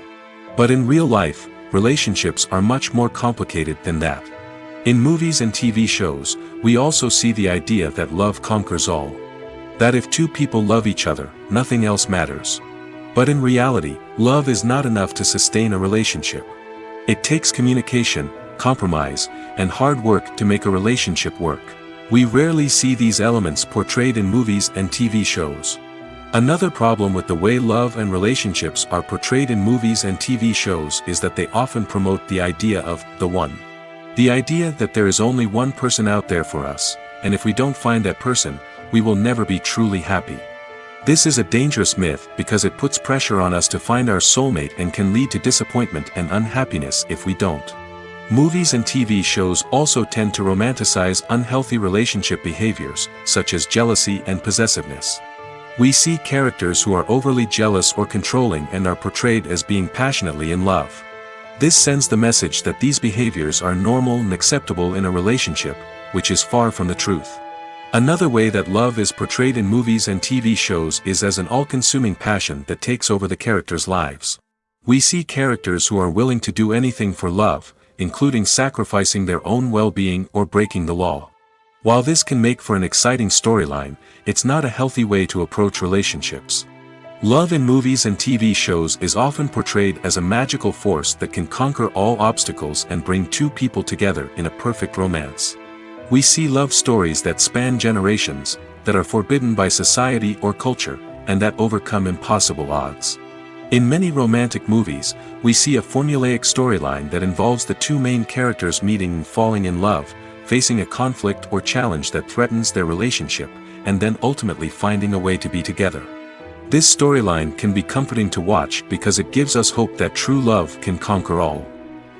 But in real life, relationships are much more complicated than that. In movies and TV shows, we also see the idea that love conquers all. That if two people love each other, nothing else matters. But in reality, love is not enough to sustain a relationship. It takes communication, compromise, and hard work to make a relationship work. We rarely see these elements portrayed in movies and TV shows. Another problem with the way love and relationships are portrayed in movies and TV shows is that they often promote the idea of the one. The idea that there is only one person out there for us, and if we don't find that person, we will never be truly happy. This is a dangerous myth because it puts pressure on us to find our soulmate and can lead to disappointment and unhappiness if we don't. Movies and TV shows also tend to romanticize unhealthy relationship behaviors, such as jealousy and possessiveness. We see characters who are overly jealous or controlling and are portrayed as being passionately in love. This sends the message that these behaviors are normal and acceptable in a relationship, which is far from the truth. Another way that love is portrayed in movies and TV shows is as an all-consuming passion that takes over the characters' lives. We see characters who are willing to do anything for love, including sacrificing their own well-being or breaking the law. While this can make for an exciting storyline, it's not a healthy way to approach relationships. Love in movies and TV shows is often portrayed as a magical force that can conquer all obstacles and bring two people together in a perfect romance. We see love stories that span generations, that are forbidden by society or culture, and that overcome impossible odds. In many romantic movies, we see a formulaic storyline that involves the two main characters meeting and falling in love, facing a conflict or challenge that threatens their relationship, and then ultimately finding a way to be together. This storyline can be comforting to watch because it gives us hope that true love can conquer all.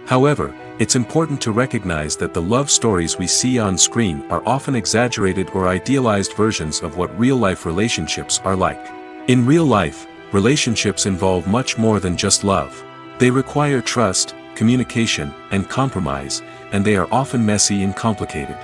However, it's important to recognize that the love stories we see on screen are often exaggerated or idealized versions of what real-life relationships are like. In real life, relationships involve much more than just love. They require trust, communication, and compromise, and they are often messy and complicated.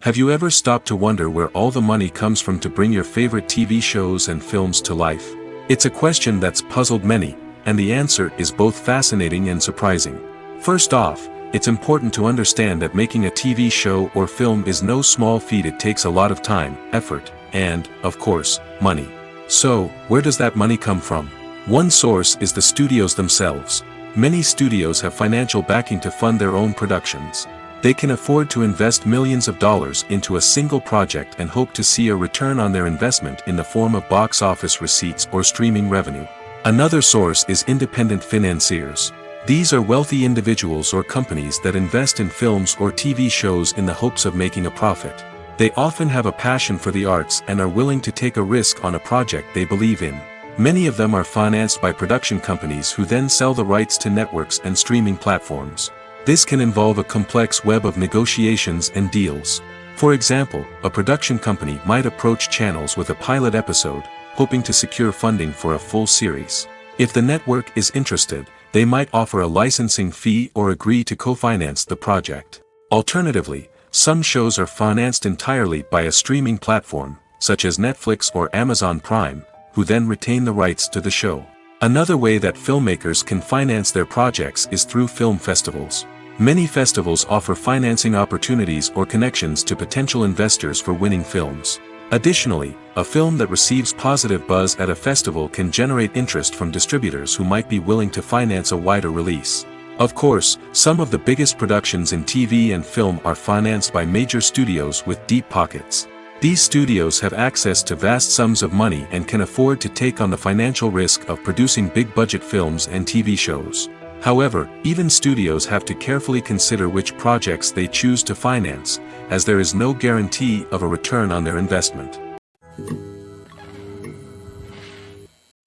Have you ever stopped to wonder where all the money comes from to bring your favorite TV shows and films to life? It's a question that's puzzled many, and the answer is both fascinating and surprising. First off, it's important to understand that making a TV show or film is no small feat. It takes a lot of time, effort, and, of course, money. So, where does that money come from? One source is the studios themselves. Many studios have financial backing to fund their own productions. They can afford to invest millions of dollars into a single project and hope to see a return on their investment in the form of box office receipts or streaming revenue. Another source is independent financiers. These are wealthy individuals or companies that invest in films or TV shows in the hopes of making a profit. They often have a passion for the arts and are willing to take a risk on a project they believe in. Many of them are financed by production companies who then sell the rights to networks and streaming platforms. This can involve a complex web of negotiations and deals. For example, a production company might approach channels with a pilot episode, hoping to secure funding for a full series. If the network is interested, they might offer a licensing fee or agree to co-finance the project. Alternatively, some shows are financed entirely by a streaming platform, such as Netflix or Amazon Prime, who then retain the rights to the show. Another way that filmmakers can finance their projects is through film festivals. Many festivals offer financing opportunities or connections to potential investors for winning films. Additionally, a film that receives positive buzz at a festival can generate interest from distributors who might be willing to finance a wider release. Of course, some of the biggest productions in TV and film are financed by major studios with deep pockets. These studios have access to vast sums of money and can afford to take on the financial risk of producing big-budget films and TV shows. However, even studios have to carefully consider which projects they choose to finance, as there is no guarantee of a return on their investment.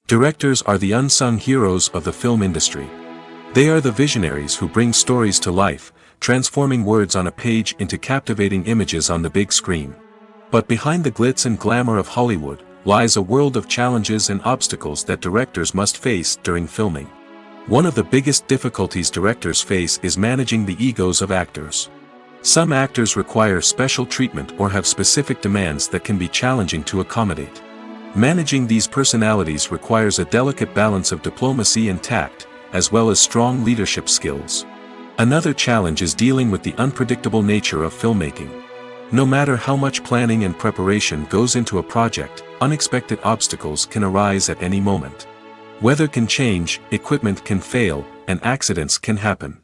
Directors are the unsung heroes of the film industry. They are the visionaries who bring stories to life, transforming words on a page into captivating images on the big screen. But behind the glitz and glamour of Hollywood lies a world of challenges and obstacles that directors must face during filming. One of the biggest difficulties directors face is managing the egos of actors. Some actors require special treatment or have specific demands that can be challenging to accommodate. Managing these personalities requires a delicate balance of diplomacy and tact, as well as strong leadership skills. Another challenge is dealing with the unpredictable nature of filmmaking. No matter how much planning and preparation goes into a project, unexpected obstacles can arise at any moment. Weather can change, equipment can fail, and accidents can happen.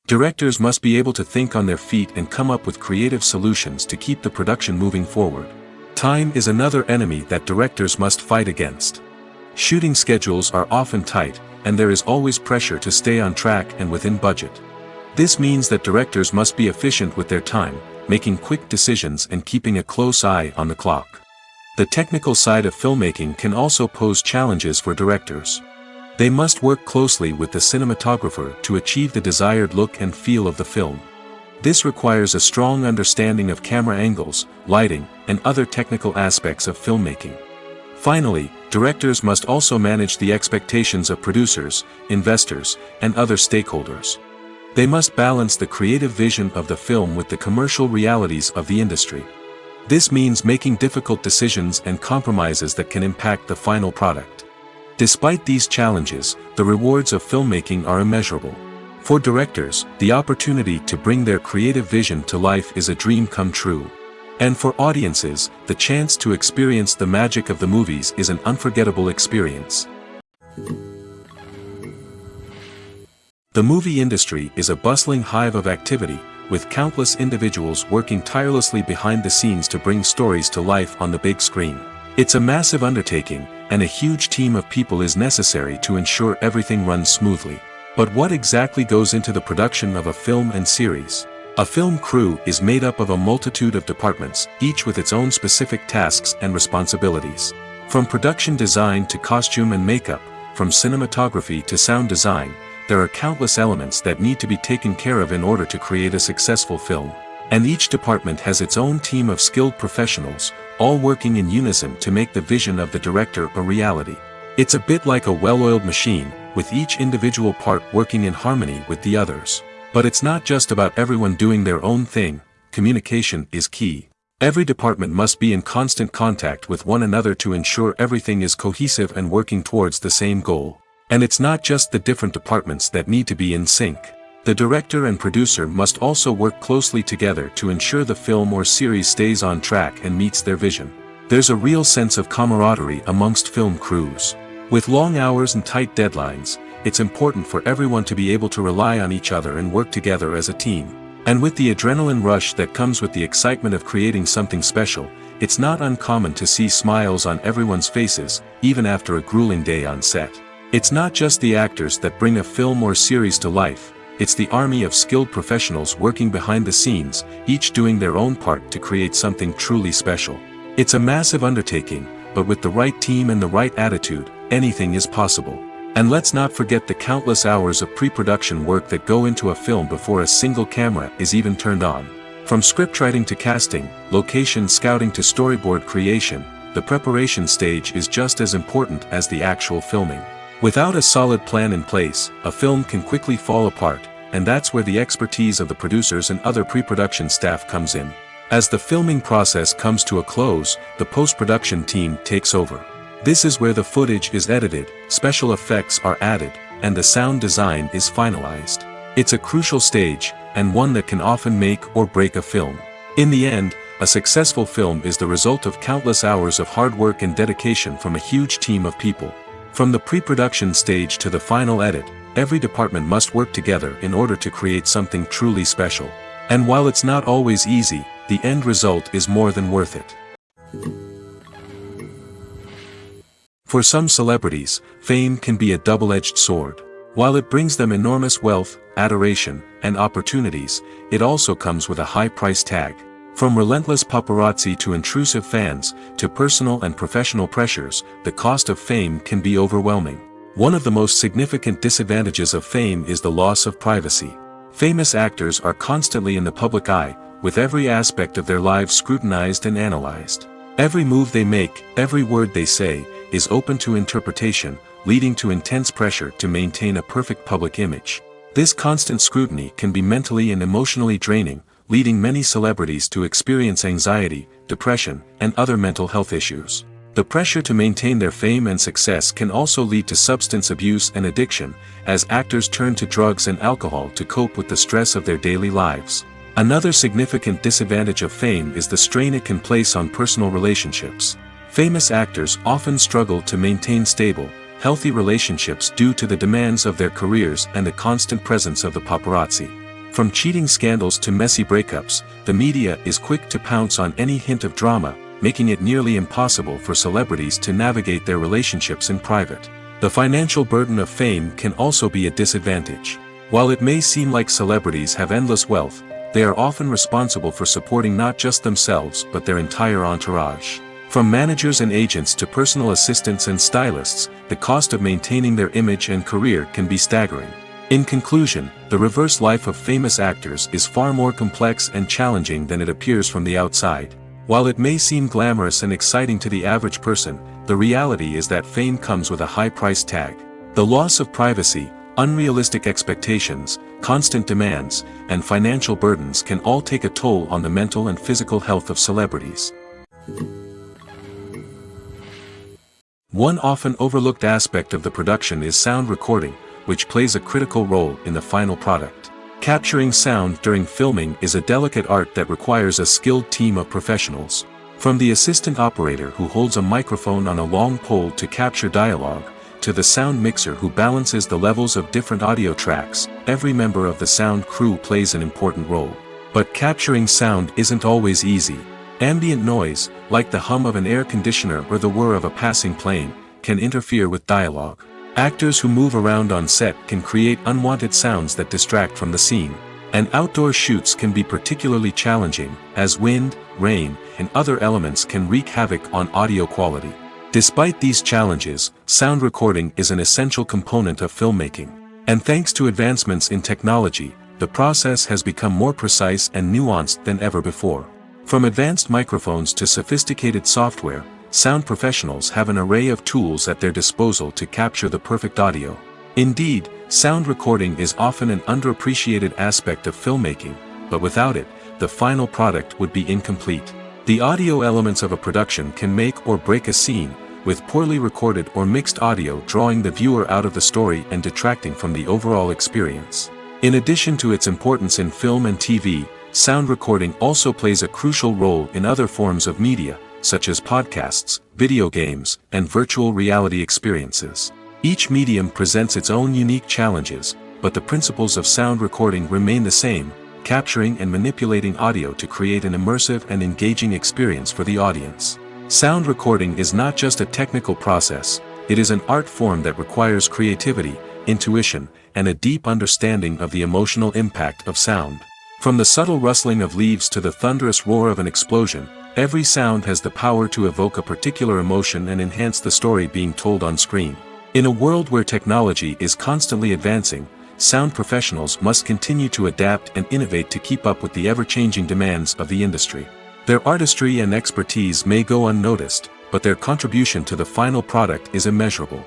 Directors must be able to think on their feet and come up with creative solutions to keep the production moving forward. Time is another enemy that directors must fight against. Shooting schedules are often tight, and there is always pressure to stay on track and within budget. This means that directors must be efficient with their time, making quick decisions and keeping a close eye on the clock. The technical side of filmmaking can also pose challenges for directors. They must work closely with the cinematographer to achieve the desired look and feel of the film. This requires a strong understanding of camera angles, lighting, and other technical aspects of filmmaking. Finally, directors must also manage the expectations of producers, investors, and other stakeholders. They must balance the creative vision of the film with the commercial realities of the industry. This means making difficult decisions and compromises that can impact the final product. Despite these challenges, the rewards of filmmaking are immeasurable. For directors, the opportunity to bring their creative vision to life is a dream come true. And for audiences, the chance to experience the magic of the movies is an unforgettable experience. The movie industry is a bustling hive of activity, with countless individuals working tirelessly behind the scenes to bring stories to life on the big screen. It's a massive undertaking, and a huge team of people is necessary to ensure everything runs smoothly. But what exactly goes into the production of a film and series? A film crew is made up of a multitude of departments, each with its own specific tasks and responsibilities. From production design to costume and makeup, from cinematography to sound design, there are countless elements that need to be taken care of in order to create a successful film. And each department has its own team of skilled professionals, all working in unison to make the vision of the director a reality. It's a bit like a well-oiled machine, with each individual part working in harmony with the others. But it's not just about everyone doing their own thing. Communication is key. Every department must be in constant contact with one another to ensure everything is cohesive and working towards the same goal. And it's not just the different departments that need to be in sync. The director and producer must also work closely together to ensure the film or series stays on track and meets their vision. There's a real sense of camaraderie amongst film crews. With long hours and tight deadlines, it's important for everyone to be able to rely on each other and work together as a team. And with the adrenaline rush that comes with the excitement of creating something special, it's not uncommon to see smiles on everyone's faces, even after a grueling day on set. It's not just the actors that bring a film or series to life, it's the army of skilled professionals working behind the scenes, each doing their own part to create something truly special. It's a massive undertaking, but with the right team and the right attitude, anything is possible. And let's not forget the countless hours of pre-production work that go into a film before a single camera is even turned on. From scriptwriting to casting, location scouting to storyboard creation, the preparation stage is just as important as the actual filming. Without a solid plan in place, a film can quickly fall apart, and that's where the expertise of the producers and other pre-production staff comes in. As the filming process comes to a close, the post-production team takes over. This is where the footage is edited, special effects are added, and the sound design is finalized. It's a crucial stage, and one that can often make or break a film. In the end, a successful film is the result of countless hours of hard work and dedication from a huge team of people. From the pre-production stage to the final edit, every department must work together in order to create something truly special. And while it's not always easy, the end result is more than worth it. For some celebrities, fame can be a double-edged sword. While it brings them enormous wealth, adoration, and opportunities, it also comes with a high price tag. From relentless paparazzi to intrusive fans, to personal and professional pressures, the cost of fame can be overwhelming. One of the most significant disadvantages of fame is the loss of privacy. Famous actors are constantly in the public eye, with every aspect of their lives scrutinized and analyzed. Every move they make, every word they say, is open to interpretation, leading to intense pressure to maintain a perfect public image. This constant scrutiny can be mentally and emotionally draining, leading many celebrities to experience anxiety, depression, and other mental health issues. The pressure to maintain their fame and success can also lead to substance abuse and addiction, as actors turn to drugs and alcohol to cope with the stress of their daily lives. Another significant disadvantage of fame is the strain it can place on personal relationships. Famous actors often struggle to maintain stable, healthy relationships due to the demands of their careers and the constant presence of the paparazzi. From cheating scandals to messy breakups, the media is quick to pounce on any hint of drama, making it nearly impossible for celebrities to navigate their relationships in private. The financial burden of fame can also be a disadvantage. While it may seem like celebrities have endless wealth, they are often responsible for supporting not just themselves but their entire entourage. From managers and agents to personal assistants and stylists, the cost of maintaining their image and career can be staggering. In conclusion, the reverse life of famous actors is far more complex and challenging than it appears from the outside. While it may seem glamorous and exciting to the average person, the reality is that fame comes with a high price tag. The loss of privacy, unrealistic expectations, constant demands, and financial burdens can all take a toll on the mental and physical health of celebrities. One often overlooked aspect of the production is sound recording, which plays a critical role in the final product. Capturing sound during filming is a delicate art that requires a skilled team of professionals. From the assistant operator who holds a microphone on a long pole to capture dialogue, to the sound mixer who balances the levels of different audio tracks, every member of the sound crew plays an important role. But capturing sound isn't always easy. Ambient noise, like the hum of an air conditioner or the whir of a passing plane, can interfere with dialogue. Actors who move around on set can create unwanted sounds that distract from the scene. And outdoor shoots can be particularly challenging, as wind, rain, and other elements can wreak havoc on audio quality. Despite these challenges, sound recording is an essential component of filmmaking. And thanks to advancements in technology, the process has become more precise and nuanced than ever before. From advanced microphones to sophisticated software, sound professionals have an array of tools at their disposal to capture the perfect audio. Indeed, sound recording is often an underappreciated aspect of filmmaking, but without it, the final product would be incomplete. The audio elements of a production can make or break a scene, with poorly recorded or mixed audio drawing the viewer out of the story and detracting from the overall experience. In addition to its importance in film and TV, sound recording also plays a crucial role in other forms of media, such as podcasts, video games, and virtual reality experiences. Each medium presents its own unique challenges, but the principles of sound recording remain the same, capturing and manipulating audio to create an immersive and engaging experience for the audience. Sound recording is not just a technical process, it is an art form that requires creativity, intuition, and a deep understanding of the emotional impact of sound. From the subtle rustling of leaves to the thunderous roar of an explosion, every sound has the power to evoke a particular emotion and enhance the story being told on screen. In a world where technology is constantly advancing, sound professionals must continue to adapt and innovate to keep up with the ever-changing demands of the industry. Their artistry and expertise may go unnoticed, but their contribution to the final product is immeasurable.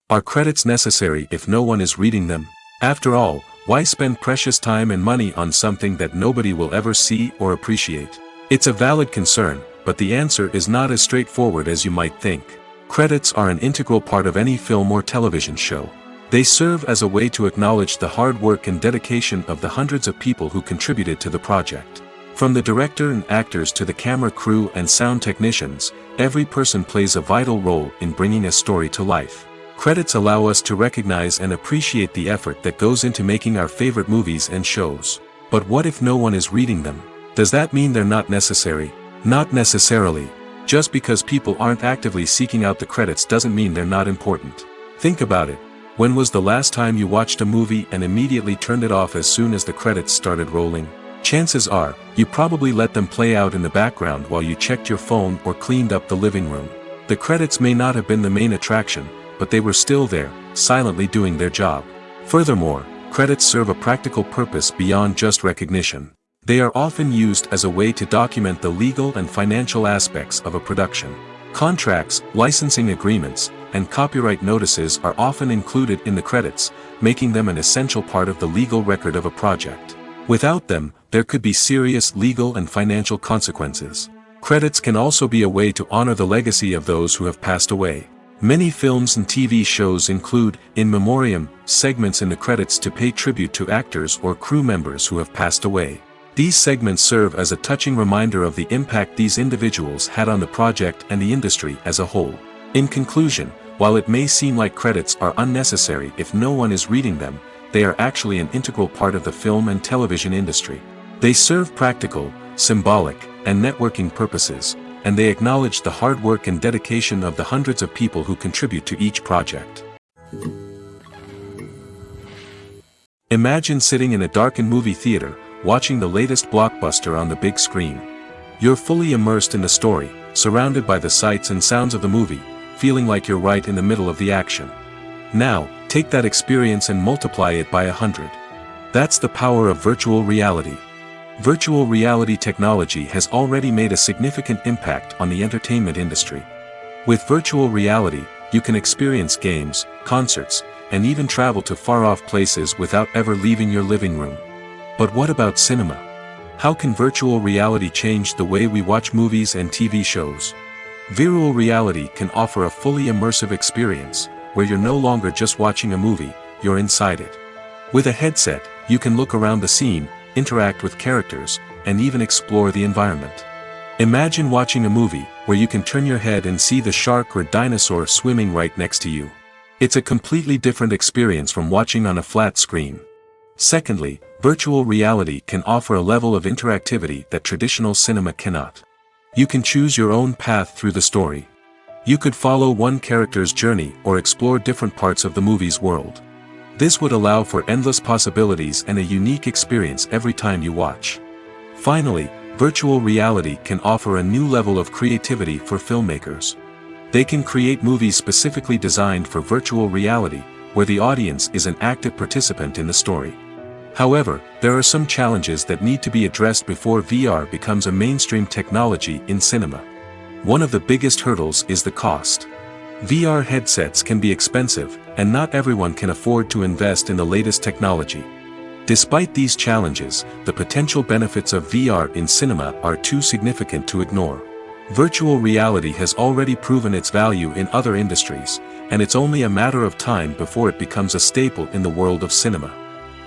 Are credits necessary if no one is reading them? After all, why spend precious time and money on something that nobody will ever see or appreciate? It's a valid concern, but the answer is not as straightforward as you might think. Credits are an integral part of any film or television show. They serve as a way to acknowledge the hard work and dedication of the hundreds of people who contributed to the project. From the director and actors to the camera crew and sound technicians, every person plays a vital role in bringing a story to life. Credits allow us to recognize and appreciate the effort that goes into making our favorite movies and shows. But what if no one is reading them? Does that mean they're not necessary? Not necessarily. Just because people aren't actively seeking out the credits doesn't mean they're not important. Think about it. When was the last time you watched a movie and immediately turned it off as soon as the credits started rolling? Chances are, you probably let them play out in the background while you checked your phone or cleaned up the living room. The credits may not have been the main attraction, but they were still there, silently doing their job. Furthermore, credits serve a practical purpose beyond just recognition. They are often used as a way to document the legal and financial aspects of a production. Contracts, licensing agreements, and copyright notices are often included in the credits, making them an essential part of the legal record of a project. Without them, there could be serious legal and financial consequences. Credits can also be a way to honor the legacy of those who have passed away. Many films and TV shows include, in memoriam, segments in the credits to pay tribute to actors or crew members who have passed away. These segments serve as a touching reminder of the impact these individuals had on the project and the industry as a whole. In conclusion, while it may seem like credits are unnecessary if no one is reading them, they are actually an integral part of the film and television industry. They serve practical, symbolic, and networking purposes, and they acknowledge the hard work and dedication of the hundreds of people who contribute to each project. Imagine sitting in a darkened movie theater, watching the latest blockbuster on the big screen. You're fully immersed in the story, surrounded by the sights and sounds of the movie, feeling like you're right in the middle of the action. Now, take that experience and multiply it by 100. That's the power of virtual reality. Virtual reality technology has already made a significant impact on the entertainment industry. With virtual reality, you can experience games, concerts, and even travel to far-off places without ever leaving your living room. But what about cinema? How can virtual reality change the way we watch movies and TV shows? Virtual reality can offer a fully immersive experience, where you're no longer just watching a movie, you're inside it. With a headset, you can look around the scene, interact with characters, and even explore the environment. Imagine watching a movie, where you can turn your head and see the shark or dinosaur swimming right next to you. It's a completely different experience from watching on a flat screen. Secondly, virtual reality can offer a level of interactivity that traditional cinema cannot. You can choose your own path through the story. You could follow one character's journey or explore different parts of the movie's world. This would allow for endless possibilities and a unique experience every time you watch. Finally, virtual reality can offer a new level of creativity for filmmakers. They can create movies specifically designed for virtual reality, where the audience is an active participant in the story. However, there are some challenges that need to be addressed before VR becomes a mainstream technology in cinema. One of the biggest hurdles is the cost. VR headsets can be expensive, and not everyone can afford to invest in the latest technology. Despite these challenges, the potential benefits of VR in cinema are too significant to ignore. Virtual reality has already proven its value in other industries, and it's only a matter of time before it becomes a staple in the world of cinema.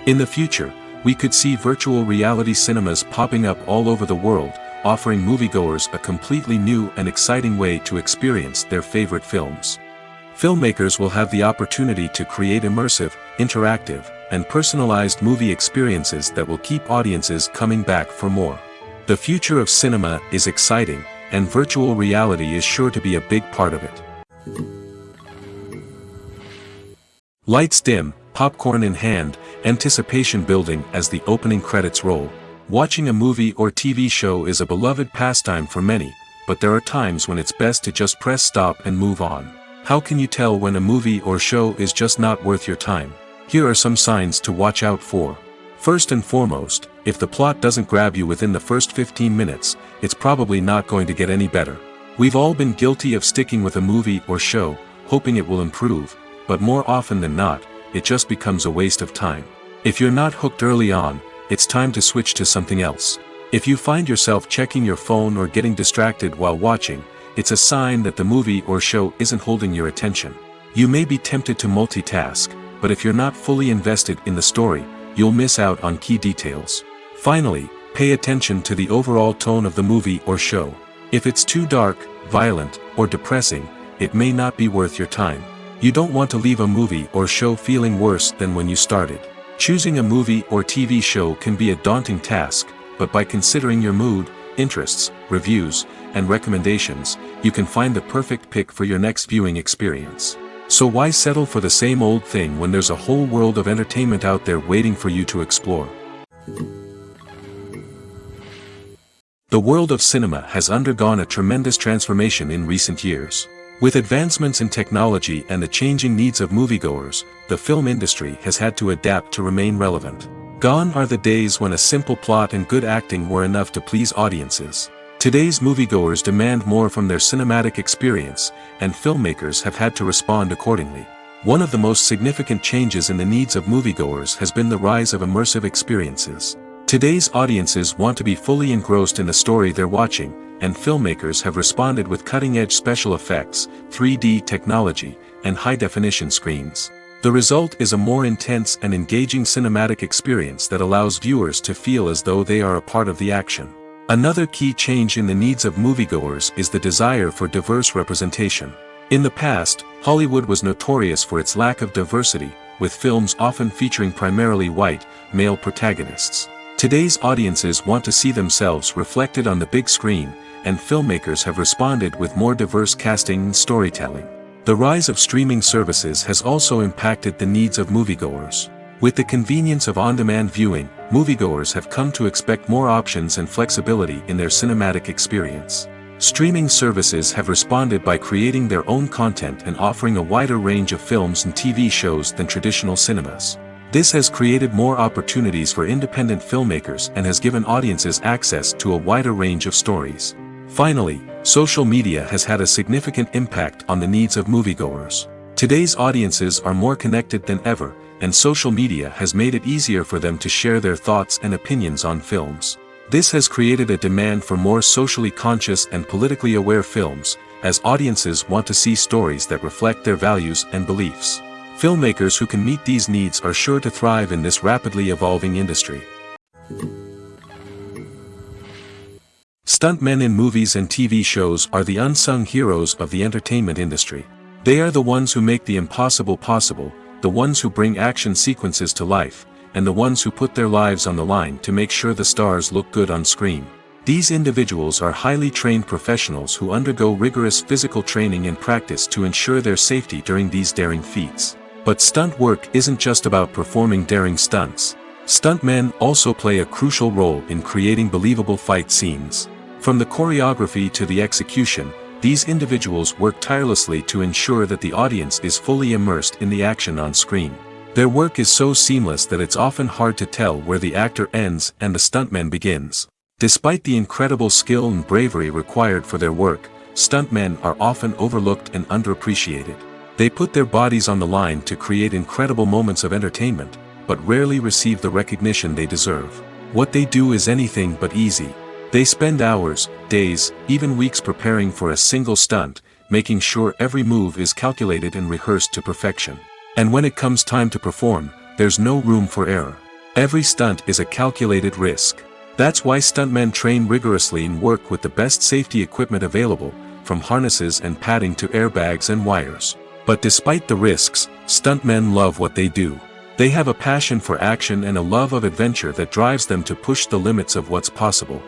In the future, we could see virtual reality cinemas popping up all over the world, offering moviegoers a completely new and exciting way to experience their favorite films. Filmmakers will have the opportunity to create immersive, interactive, and personalized movie experiences that will keep audiences coming back for more. The future of cinema is exciting, and virtual reality is sure to be a big part of it. Lights dim, popcorn in hand, anticipation building as the opening credits roll. Watching a movie or TV show is a beloved pastime for many, but there are times when it's best to just press stop and move on. How can you tell when a movie or show is just not worth your time? Here are some signs to watch out for. First and foremost, if the plot doesn't grab you within the first 15 minutes, it's probably not going to get any better. We've all been guilty of sticking with a movie or show, hoping it will improve, but more often than not, it just becomes a waste of time. If you're not hooked early on, it's time to switch to something else. If you find yourself checking your phone or getting distracted while watching, it's a sign that the movie or show isn't holding your attention. You may be tempted to multitask, but if you're not fully invested in the story, you'll miss out on key details. Finally, pay attention to the overall tone of the movie or show. If it's too dark, violent, or depressing, it may not be worth your time. You don't want to leave a movie or show feeling worse than when you started. Choosing a movie or TV show can be a daunting task, but by considering your mood, interests, reviews, and recommendations, you can find the perfect pick for your next viewing experience. So why settle for the same old thing when there's a whole world of entertainment out there waiting for you to explore? The world of cinema has undergone a tremendous transformation in recent years. With advancements in technology and the changing needs of moviegoers, the film industry has had to adapt to remain relevant. Gone are the days when a simple plot and good acting were enough to please audiences. Today's moviegoers demand more from their cinematic experience, and filmmakers have had to respond accordingly. One of the most significant changes in the needs of moviegoers has been the rise of immersive experiences. Today's audiences want to be fully engrossed in the story they're watching, and filmmakers have responded with cutting-edge special effects, 3D technology, and high-definition screens. The result is a more intense and engaging cinematic experience that allows viewers to feel as though they are a part of the action. Another key change in the needs of moviegoers is the desire for diverse representation. In the past, Hollywood was notorious for its lack of diversity, with films often featuring primarily white, male protagonists. Today's audiences want to see themselves reflected on the big screen, and filmmakers have responded with more diverse casting and storytelling. The rise of streaming services has also impacted the needs of moviegoers. With the convenience of on-demand viewing, moviegoers have come to expect more options and flexibility in their cinematic experience. Streaming services have responded by creating their own content and offering a wider range of films and TV shows than traditional cinemas. This has created more opportunities for independent filmmakers and has given audiences access to a wider range of stories. Finally, social media has had a significant impact on the needs of moviegoers. Today's audiences are more connected than ever, and social media has made it easier for them to share their thoughts and opinions on films. This has created a demand for more socially conscious and politically aware films, as audiences want to see stories that reflect their values and beliefs. Filmmakers who can meet these needs are sure to thrive in this rapidly evolving industry. Stuntmen in movies and TV shows are the unsung heroes of the entertainment industry. They are the ones who make the impossible possible, the ones who bring action sequences to life, and the ones who put their lives on the line to make sure the stars look good on screen. These individuals are highly trained professionals who undergo rigorous physical training and practice to ensure their safety during these daring feats. But stunt work isn't just about performing daring stunts. Stuntmen also play a crucial role in creating believable fight scenes. From the choreography to the execution, these individuals work tirelessly to ensure that the audience is fully immersed in the action on screen. Their work is so seamless that it's often hard to tell where the actor ends and the stuntman begins. Despite the incredible skill and bravery required for their work, stuntmen are often overlooked and underappreciated. They put their bodies on the line to create incredible moments of entertainment, but rarely receive the recognition they deserve. What they do is anything but easy. They spend hours, days, even weeks preparing for a single stunt, making sure every move is calculated and rehearsed to perfection. And when it comes time to perform, there's no room for error. Every stunt is a calculated risk. That's why stuntmen train rigorously and work with the best safety equipment available, from harnesses and padding to airbags and wires. But despite the risks, stuntmen love what they do. They have a passion for action and a love of adventure that drives them to push the limits of what's possible.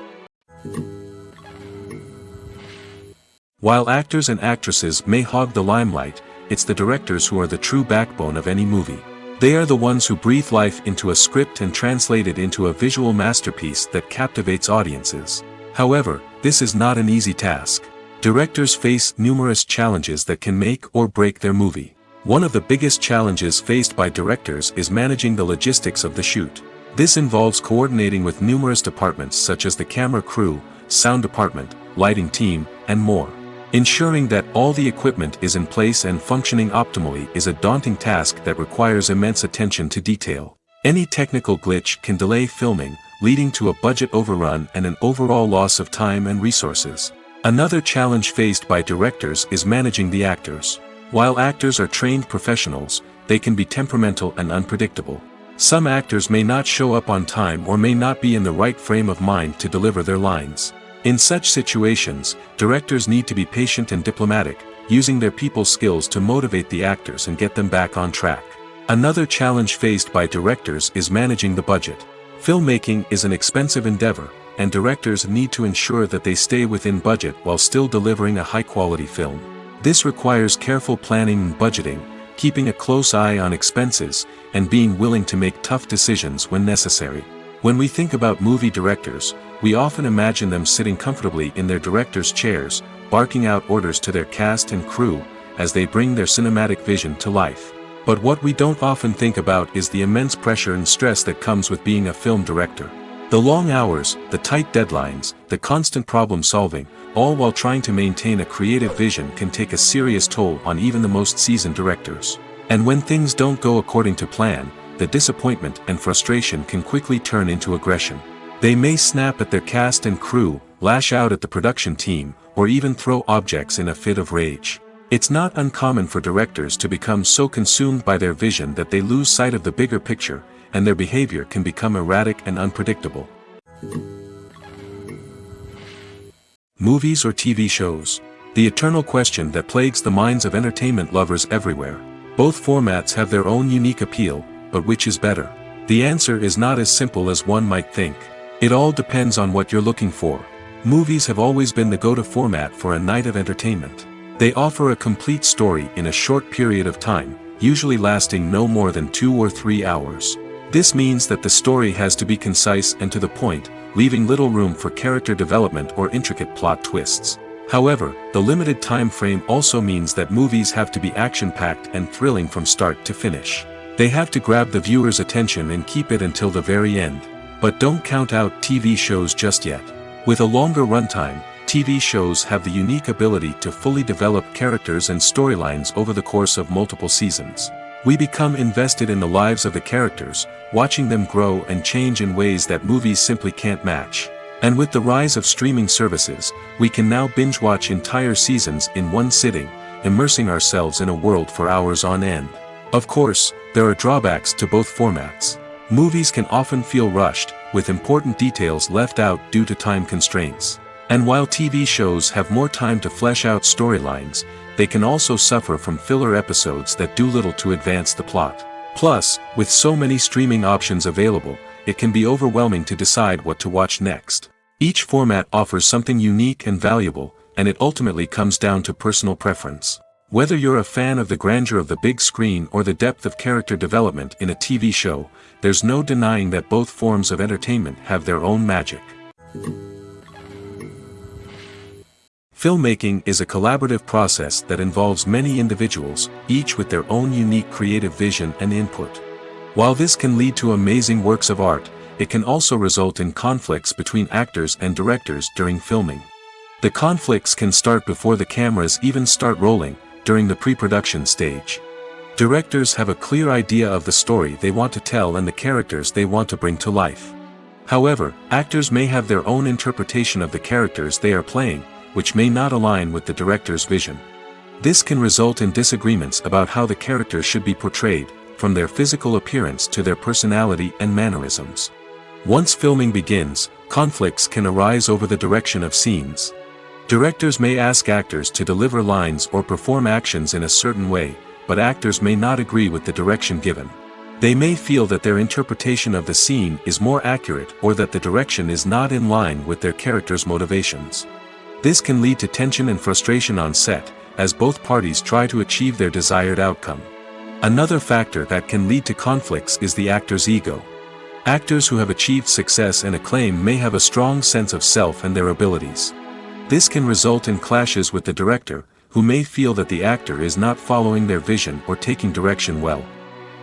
While actors and actresses may hog the limelight, it's the directors who are the true backbone of any movie. They are the ones who breathe life into a script and translate it into a visual masterpiece that captivates audiences. However, this is not an easy task. Directors face numerous challenges that can make or break their movie. One of the biggest challenges faced by directors is managing the logistics of the shoot. This involves coordinating with numerous departments such as the camera crew, sound department, lighting team, and more. Ensuring that all the equipment is in place and functioning optimally is a daunting task that requires immense attention to detail. Any technical glitch can delay filming, leading to a budget overrun and an overall loss of time and resources. Another challenge faced by directors is managing the actors. While actors are trained professionals, they can be temperamental and unpredictable. Some actors may not show up on time or may not be in the right frame of mind to deliver their lines. In such situations, directors need to be patient and diplomatic, using their people skills to motivate the actors and get them back on track. Another challenge faced by directors is managing the budget. Filmmaking is an expensive endeavor, and directors need to ensure that they stay within budget while still delivering a high-quality film. This requires careful planning and budgeting, keeping a close eye on expenses, and being willing to make tough decisions when necessary. When we think about movie directors, we often imagine them sitting comfortably in their director's chairs, barking out orders to their cast and crew, as they bring their cinematic vision to life. But what we don't often think about is the immense pressure and stress that comes with being a film director. The long hours, the tight deadlines, the constant problem solving, all while trying to maintain a creative vision can take a serious toll on even the most seasoned directors. And when things don't go according to plan, the disappointment and frustration can quickly turn into aggression. They may snap at their cast and crew, lash out at the production team, or even throw objects in a fit of rage. It's not uncommon for directors to become so consumed by their vision that they lose sight of the bigger picture, and their behavior can become erratic and unpredictable. Movies or TV shows? The eternal question that plagues the minds of entertainment lovers everywhere. Both formats have their own unique appeal, but which is better? The answer is not as simple as one might think. It all depends on what you're looking for. Movies have always been the go-to format for a night of entertainment. They offer a complete story in a short period of time, usually lasting no more than 2 or 3 hours. This means that the story has to be concise and to the point, leaving little room for character development or intricate plot twists. However, the limited time frame also means that movies have to be action-packed and thrilling from start to finish. They have to grab the viewer's attention and keep it until the very end. But don't count out TV shows just yet. With a longer runtime, TV shows have the unique ability to fully develop characters and storylines over the course of multiple seasons. We become invested in the lives of the characters, watching them grow and change in ways that movies simply can't match. And with the rise of streaming services, we can now binge-watch entire seasons in one sitting, immersing ourselves in a world for hours on end. Of course, there are drawbacks to both formats. Movies can often feel rushed, with important details left out due to time constraints. And while TV shows have more time to flesh out storylines, they can also suffer from filler episodes that do little to advance the plot. Plus, with so many streaming options available, it can be overwhelming to decide what to watch next. Each format offers something unique and valuable, and it ultimately comes down to personal preference. Whether you're a fan of the grandeur of the big screen or the depth of character development in a TV show, there's no denying that both forms of entertainment have their own magic. Filmmaking is a collaborative process that involves many individuals, each with their own unique creative vision and input. While this can lead to amazing works of art, it can also result in conflicts between actors and directors during filming. The conflicts can start before the cameras even start rolling, during the pre-production stage. Directors have a clear idea of the story they want to tell and the characters they want to bring to life. However, actors may have their own interpretation of the characters they are playing, which may not align with the director's vision. This can result in disagreements about how the characters should be portrayed, from their physical appearance to their personality and mannerisms. Once filming begins, conflicts can arise over the direction of scenes. Directors may ask actors to deliver lines or perform actions in a certain way, but actors may not agree with the direction given. They may feel that their interpretation of the scene is more accurate or that the direction is not in line with their character's motivations. This can lead to tension and frustration on set, as both parties try to achieve their desired outcome. Another factor that can lead to conflicts is the actor's ego. Actors who have achieved success and acclaim may have a strong sense of self and their abilities. This can result in clashes with the director, who may feel that the actor is not following their vision or taking direction well.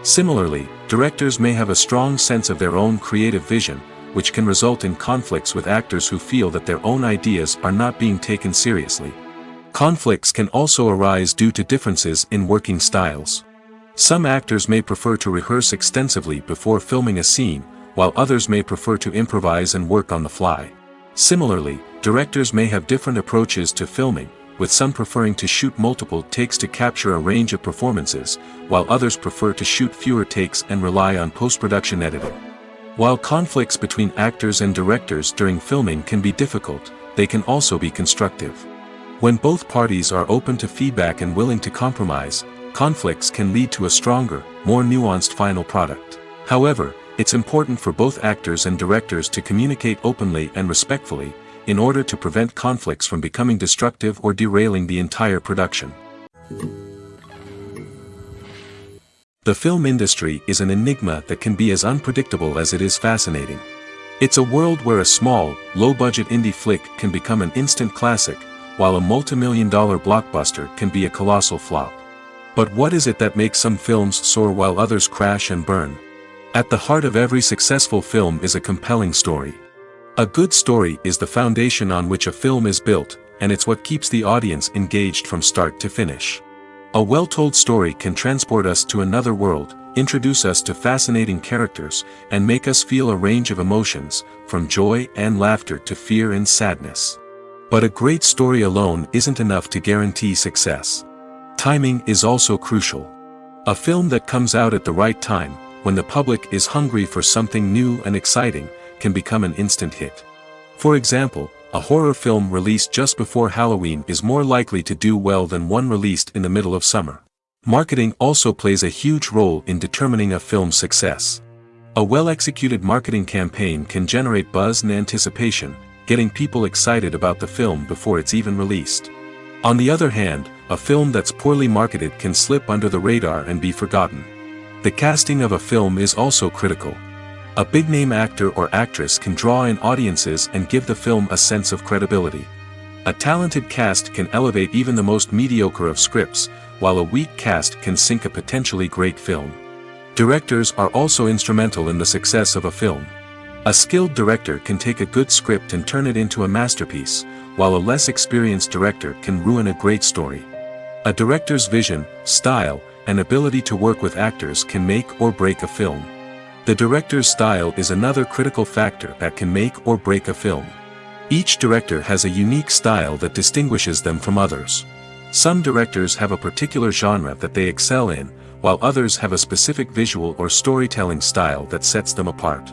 Similarly, directors may have a strong sense of their own creative vision, which can result in conflicts with actors who feel that their own ideas are not being taken seriously. Conflicts can also arise due to differences in working styles. Some actors may prefer to rehearse extensively before filming a scene, while others may prefer to improvise and work on the fly. Similarly, directors may have different approaches to filming, with some preferring to shoot multiple takes to capture a range of performances, while others prefer to shoot fewer takes and rely on post-production editing. While conflicts between actors and directors during filming can be difficult, they can also be constructive. When both parties are open to feedback and willing to compromise, conflicts can lead to a stronger, more nuanced final product. However, it's important for both actors and directors to communicate openly and respectfully, in order to prevent conflicts from becoming destructive or derailing the entire production. The film industry is an enigma that can be as unpredictable as it is fascinating. It's a world where a small, low-budget indie flick can become an instant classic, while a multi-million-dollar blockbuster can be a colossal flop. But what is it that makes some films soar while others crash and burn? At the heart of every successful film is a compelling story. A good story is the foundation on which a film is built, and it's what keeps the audience engaged from start to finish. A well-told story can transport us to another world, introduce us to fascinating characters, and make us feel a range of emotions, from joy and laughter to fear and sadness. But a great story alone isn't enough to guarantee success. Timing is also crucial. A film that comes out at the right time, when the public is hungry for something new and exciting, can become an instant hit. For example, a horror film released just before Halloween is more likely to do well than one released in the middle of summer. Marketing also plays a huge role in determining a film's success. A well-executed marketing campaign can generate buzz and anticipation, getting people excited about the film before it's even released. On the other hand, a film that's poorly marketed can slip under the radar and be forgotten. The casting of a film is also critical. A big-name actor or actress can draw in audiences and give the film a sense of credibility. A talented cast can elevate even the most mediocre of scripts, while a weak cast can sink a potentially great film. Directors are also instrumental in the success of a film. A skilled director can take a good script and turn it into a masterpiece, while a less experienced director can ruin a great story. A director's vision, style, and ability to work with actors can make or break a film. The director's style is another critical factor that can make or break a film. Each director has a unique style that distinguishes them from others. Some directors have a particular genre that they excel in, while others have a specific visual or storytelling style that sets them apart.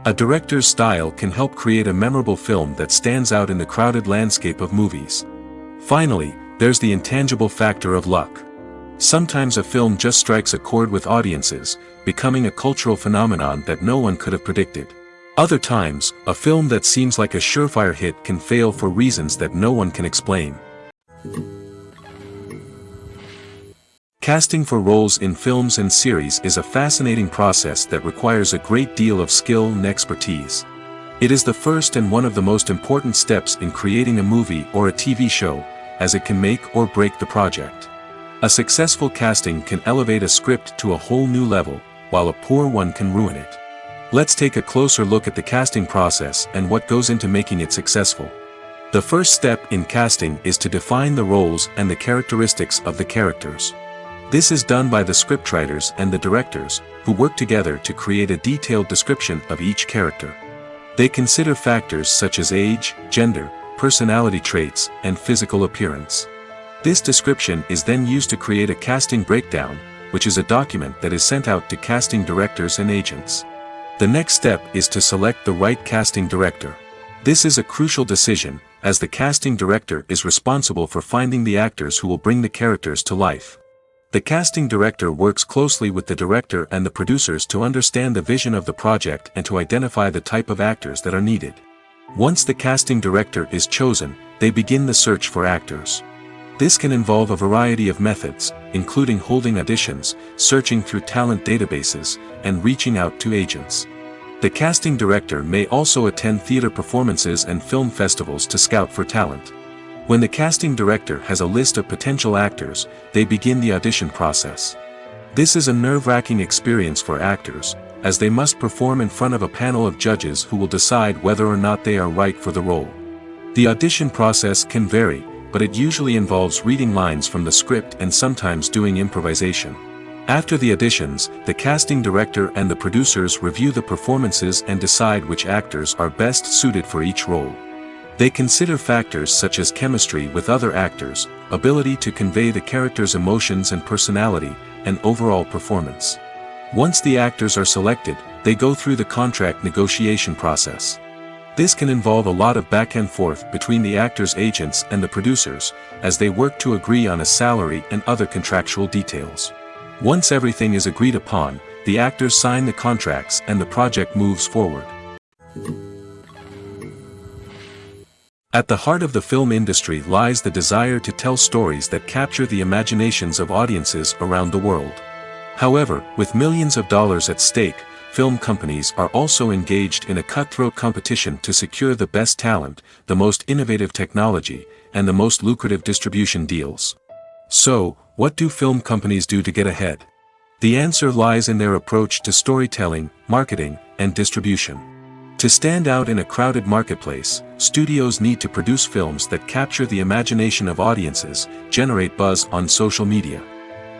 A director's style can help create a memorable film that stands out in the crowded landscape of movies. Finally, there's the intangible factor of luck. Sometimes a film just strikes a chord with audiences, becoming a cultural phenomenon that no one could have predicted. Other times, a film that seems like a surefire hit can fail for reasons that no one can explain. Casting for roles in films and series is a fascinating process that requires a great deal of skill and expertise. It is the first and one of the most important steps in creating a movie or a TV show, as it can make or break the project. A successful casting can elevate a script to a whole new level, while a poor one can ruin it. Let's take a closer look at the casting process and what goes into making it successful. The first step in casting is to define the roles and the characteristics of the characters. This is done by the scriptwriters and the directors, who work together to create a detailed description of each character. They consider factors such as age, gender, personality traits, and physical appearance. This description is then used to create a casting breakdown, which is a document that is sent out to casting directors and agents. The next step is to select the right casting director. This is a crucial decision, as the casting director is responsible for finding the actors who will bring the characters to life. The casting director works closely with the director and the producers to understand the vision of the project and to identify the type of actors that are needed. Once the casting director is chosen, they begin the search for actors. This can involve a variety of methods, including holding auditions, searching through talent databases, and reaching out to agents. The casting director may also attend theater performances and film festivals to scout for talent. When the casting director has a list of potential actors, they begin the audition process. This is a nerve-wracking experience for actors, as they must perform in front of a panel of judges who will decide whether or not they are right for the role. The audition process can vary, but it usually involves reading lines from the script and sometimes doing improvisation. After the auditions, the casting director and the producers review the performances and decide which actors are best suited for each role. They consider factors such as chemistry with other actors, ability to convey the character's emotions and personality, and overall performance. Once the actors are selected, they go through the contract negotiation process. This can involve a lot of back and forth between the actors' agents and the producers, as they work to agree on a salary and other contractual details. Once everything is agreed upon, the actors sign the contracts and the project moves forward. At the heart of the film industry lies the desire to tell stories that capture the imaginations of audiences around the world. However, with millions of dollars at stake, film companies are also engaged in a cutthroat competition to secure the best talent, the most innovative technology, and the most lucrative distribution deals. So, what do film companies do to get ahead? The answer lies in their approach to storytelling, marketing, and distribution. To stand out in a crowded marketplace, studios need to produce films that capture the imagination of audiences, generate buzz on social media.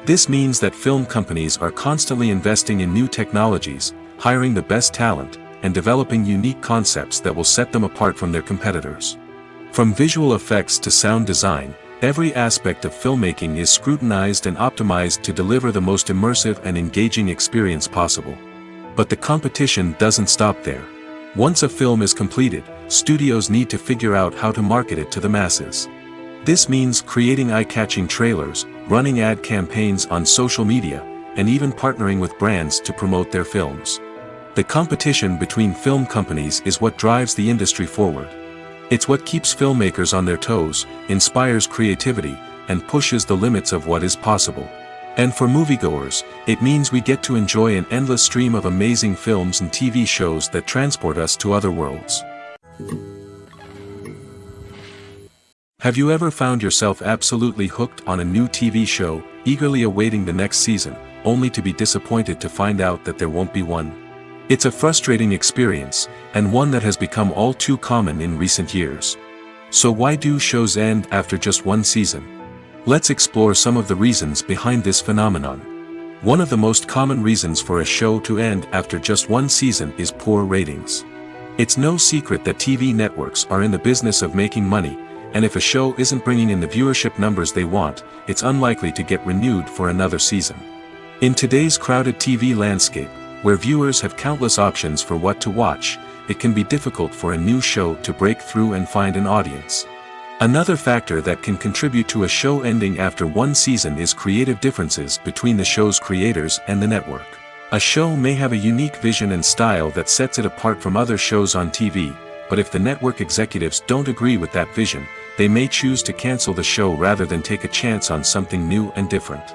This means that film companies are constantly investing in new technologies, hiring the best talent, and developing unique concepts that will set them apart from their competitors. From visual effects to sound design, every aspect of filmmaking is scrutinized and optimized to deliver the most immersive and engaging experience possible. But the competition doesn't stop there. Once a film is completed, studios need to figure out how to market it to the masses. This means creating eye-catching trailers, running ad campaigns on social media, and even partnering with brands to promote their films. The competition between film companies is what drives the industry forward. It's what keeps filmmakers on their toes, inspires creativity, and pushes the limits of what is possible. And for moviegoers, it means we get to enjoy an endless stream of amazing films and TV shows that transport us to other worlds. Have you ever found yourself absolutely hooked on a new TV show, eagerly awaiting the next season, only to be disappointed to find out that there won't be one. It's a frustrating experience, and one that has become all too common in recent years. So why do shows end after just one season? Let's explore some of the reasons behind this phenomenon. One of the most common reasons for a show to end after just one season is poor ratings. It's no secret that TV networks are in the business of making money, and if a show isn't bringing in the viewership numbers they want, it's unlikely to get renewed for another season. In today's crowded TV landscape, where viewers have countless options for what to watch, it can be difficult for a new show to break through and find an audience. Another factor that can contribute to a show ending after one season is creative differences between the show's creators and the network. A show may have a unique vision and style that sets it apart from other shows on TV, but if the network executives don't agree with that vision, they may choose to cancel the show rather than take a chance on something new and different.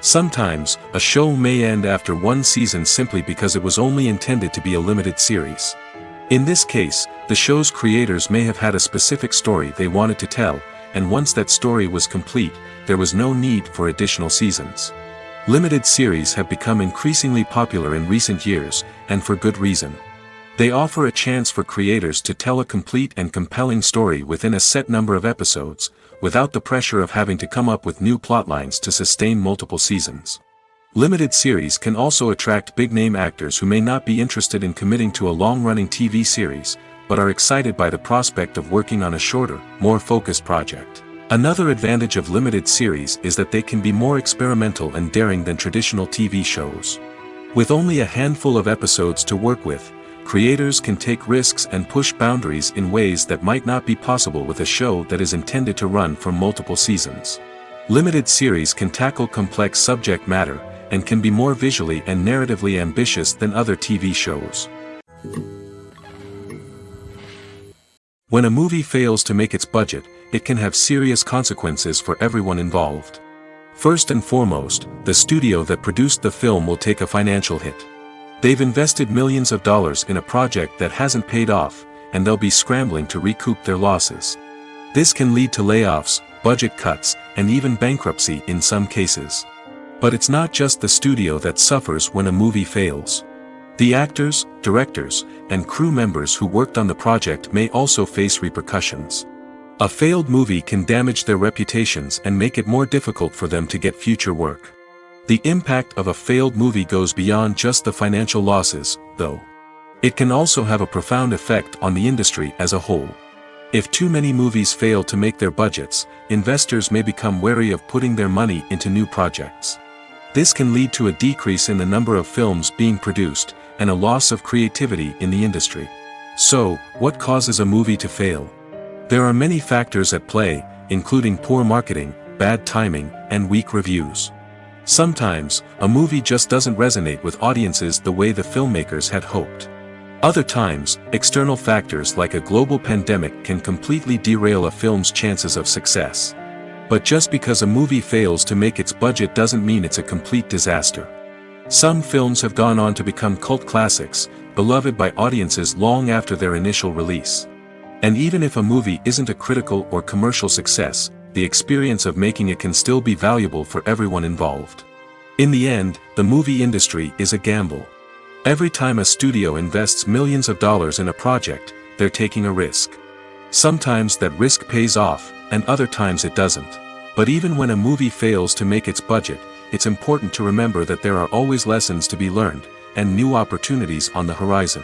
Sometimes, a show may end after one season simply because it was only intended to be a limited series. In this case, the show's creators may have had a specific story they wanted to tell, and once that story was complete, there was no need for additional seasons. Limited series have become increasingly popular in recent years, and for good reason. They offer a chance for creators to tell a complete and compelling story within a set number of episodes, without the pressure of having to come up with new plotlines to sustain multiple seasons. Limited series can also attract big-name actors who may not be interested in committing to a long-running TV series, but are excited by the prospect of working on a shorter, more focused project. Another advantage of limited series is that they can be more experimental and daring than traditional TV shows. With only a handful of episodes to work with, creators can take risks and push boundaries in ways that might not be possible with a show that is intended to run for multiple seasons. Limited series can tackle complex subject matter, and can be more visually and narratively ambitious than other TV shows. When a movie fails to make its budget, it can have serious consequences for everyone involved. First and foremost, the studio that produced the film will take a financial hit. They've invested millions of dollars in a project that hasn't paid off, and they'll be scrambling to recoup their losses. This can lead to layoffs, budget cuts, and even bankruptcy in some cases. But it's not just the studio that suffers when a movie fails. The actors, directors, and crew members who worked on the project may also face repercussions. A failed movie can damage their reputations and make it more difficult for them to get future work. The impact of a failed movie goes beyond just the financial losses, though. It can also have a profound effect on the industry as a whole. If too many movies fail to make their budgets, investors may become wary of putting their money into new projects. This can lead to a decrease in the number of films being produced, and a loss of creativity in the industry. So, what causes a movie to fail? There are many factors at play, including poor marketing, bad timing, and weak reviews. Sometimes, a movie just doesn't resonate with audiences the way the filmmakers had hoped. Other times, external factors like a global pandemic can completely derail a film's chances of success. But just because a movie fails to make its budget doesn't mean it's a complete disaster. Some films have gone on to become cult classics, beloved by audiences long after their initial release. And even if a movie isn't a critical or commercial success, the experience of making it can still be valuable for everyone involved. In the end, the movie industry is a gamble. Every time a studio invests millions of dollars in a project, they're taking a risk. Sometimes that risk pays off, and other times it doesn't. But even when a movie fails to make its budget, it's important to remember that there are always lessons to be learned, and new opportunities on the horizon.